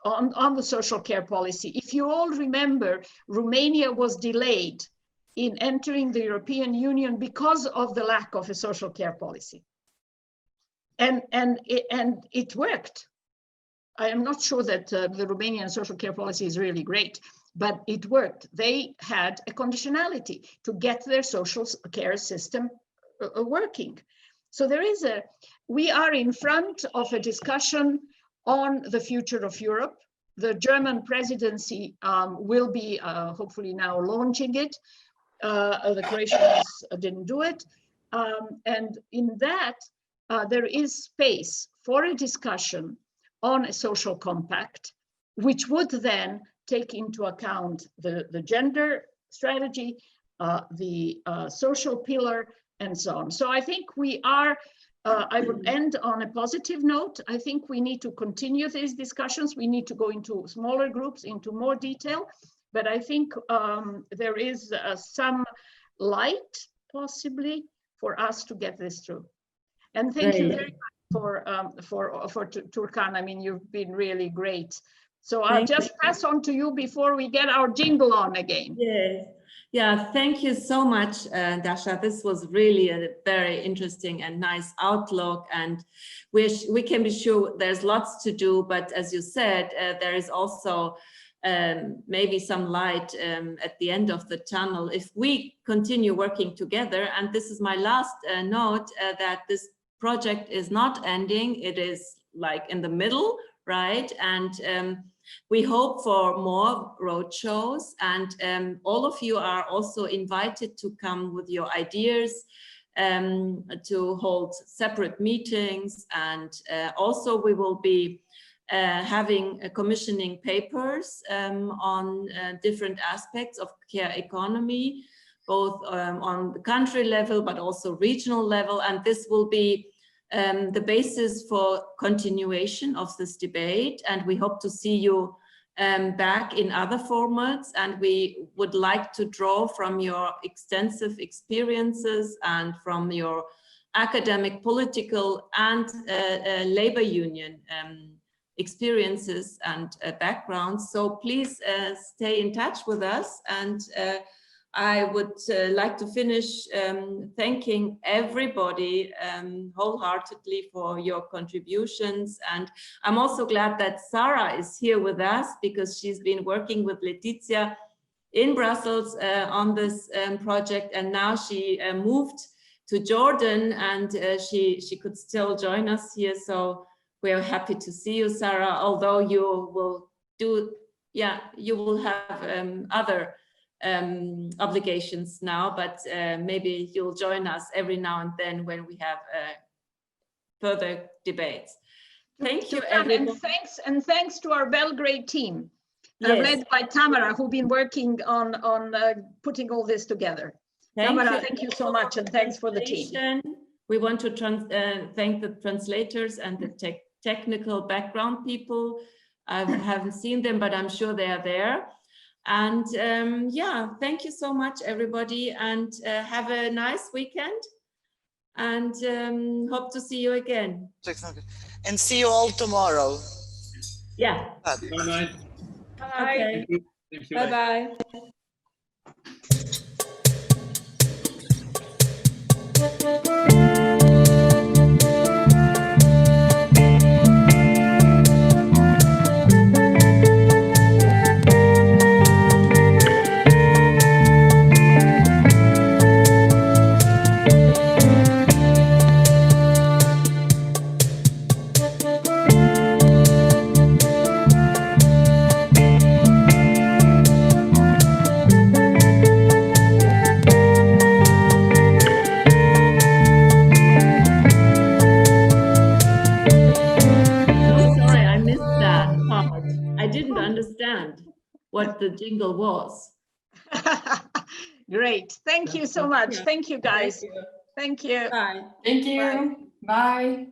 Speaker 11: on the social care policy. If you all remember, Romania was delayed in entering the European Union because of the lack of a social care policy. And it worked. I am not sure that the Romanian social care policy is really great, but it worked. They had a conditionality to get their social care system working. So we are in front of a discussion on the future of Europe. The German presidency will be hopefully now launching it. The Croatians didn't do it. And in that, there is space for a discussion on a social compact, which would then take into account the gender strategy, the social pillar, and so on. So I think we are, I would end on a positive note. I think we need to continue these discussions. We need to go into smaller groups, into more detail. But I think there is some light, possibly, for us to get this through. And thank you very much for Turkan. I mean, you've been really great. So I'll just pass on to you before we get our jingle on again.
Speaker 1: Yes. Yeah, thank you so much, Dasha. This was really a very interesting and nice outlook, and we can be sure there's lots to do, but as you said, there is also maybe some light at the end of the tunnel if we continue working together. And this is my last note, that this project is not ending. It is like in the middle, right? And we hope for more roadshows, and all of you are also invited to come with your ideas, to hold separate meetings, and also we will be having commissioning papers on different aspects of care economy, both on the country level, but also regional level. And this will be the basis for continuation of this debate. And we hope to see you back in other formats. And we would like to draw from your extensive experiences and from your academic, political, and labor union experiences and backgrounds. So please stay in touch with us. And I would like to finish thanking everybody wholeheartedly for your contributions. And I'm also glad that Sarah is here with us, because she's been working with Letizia in Brussels on this project, and now she moved to Jordan, and she could still join us here. So we're happy to see you, Sarah, although you will you will have other obligations now, but maybe you'll join us every now and then when we have further debates. Thank you, everyone.
Speaker 11: And thanks to our Belgrade team,
Speaker 1: Yes.
Speaker 11: led by Tamara, who've been working on putting all this together. Tamara, thank you so much, and thanks for the team.
Speaker 1: We want to thank the translators and the technical background people. I haven't seen them, but I'm sure they are there. And yeah, thank you so much, everybody, and have a nice weekend. And hope to see you again.
Speaker 8: And see you all tomorrow.
Speaker 1: Yeah.
Speaker 5: Bye-bye.
Speaker 3: Bye.
Speaker 1: Okay.
Speaker 5: Thank you.
Speaker 1: Bye-bye. I didn't understand what the jingle was.
Speaker 11: Great. Thank you so much. Thank you, guys. Thank you.
Speaker 1: Bye.
Speaker 12: Thank you. Bye.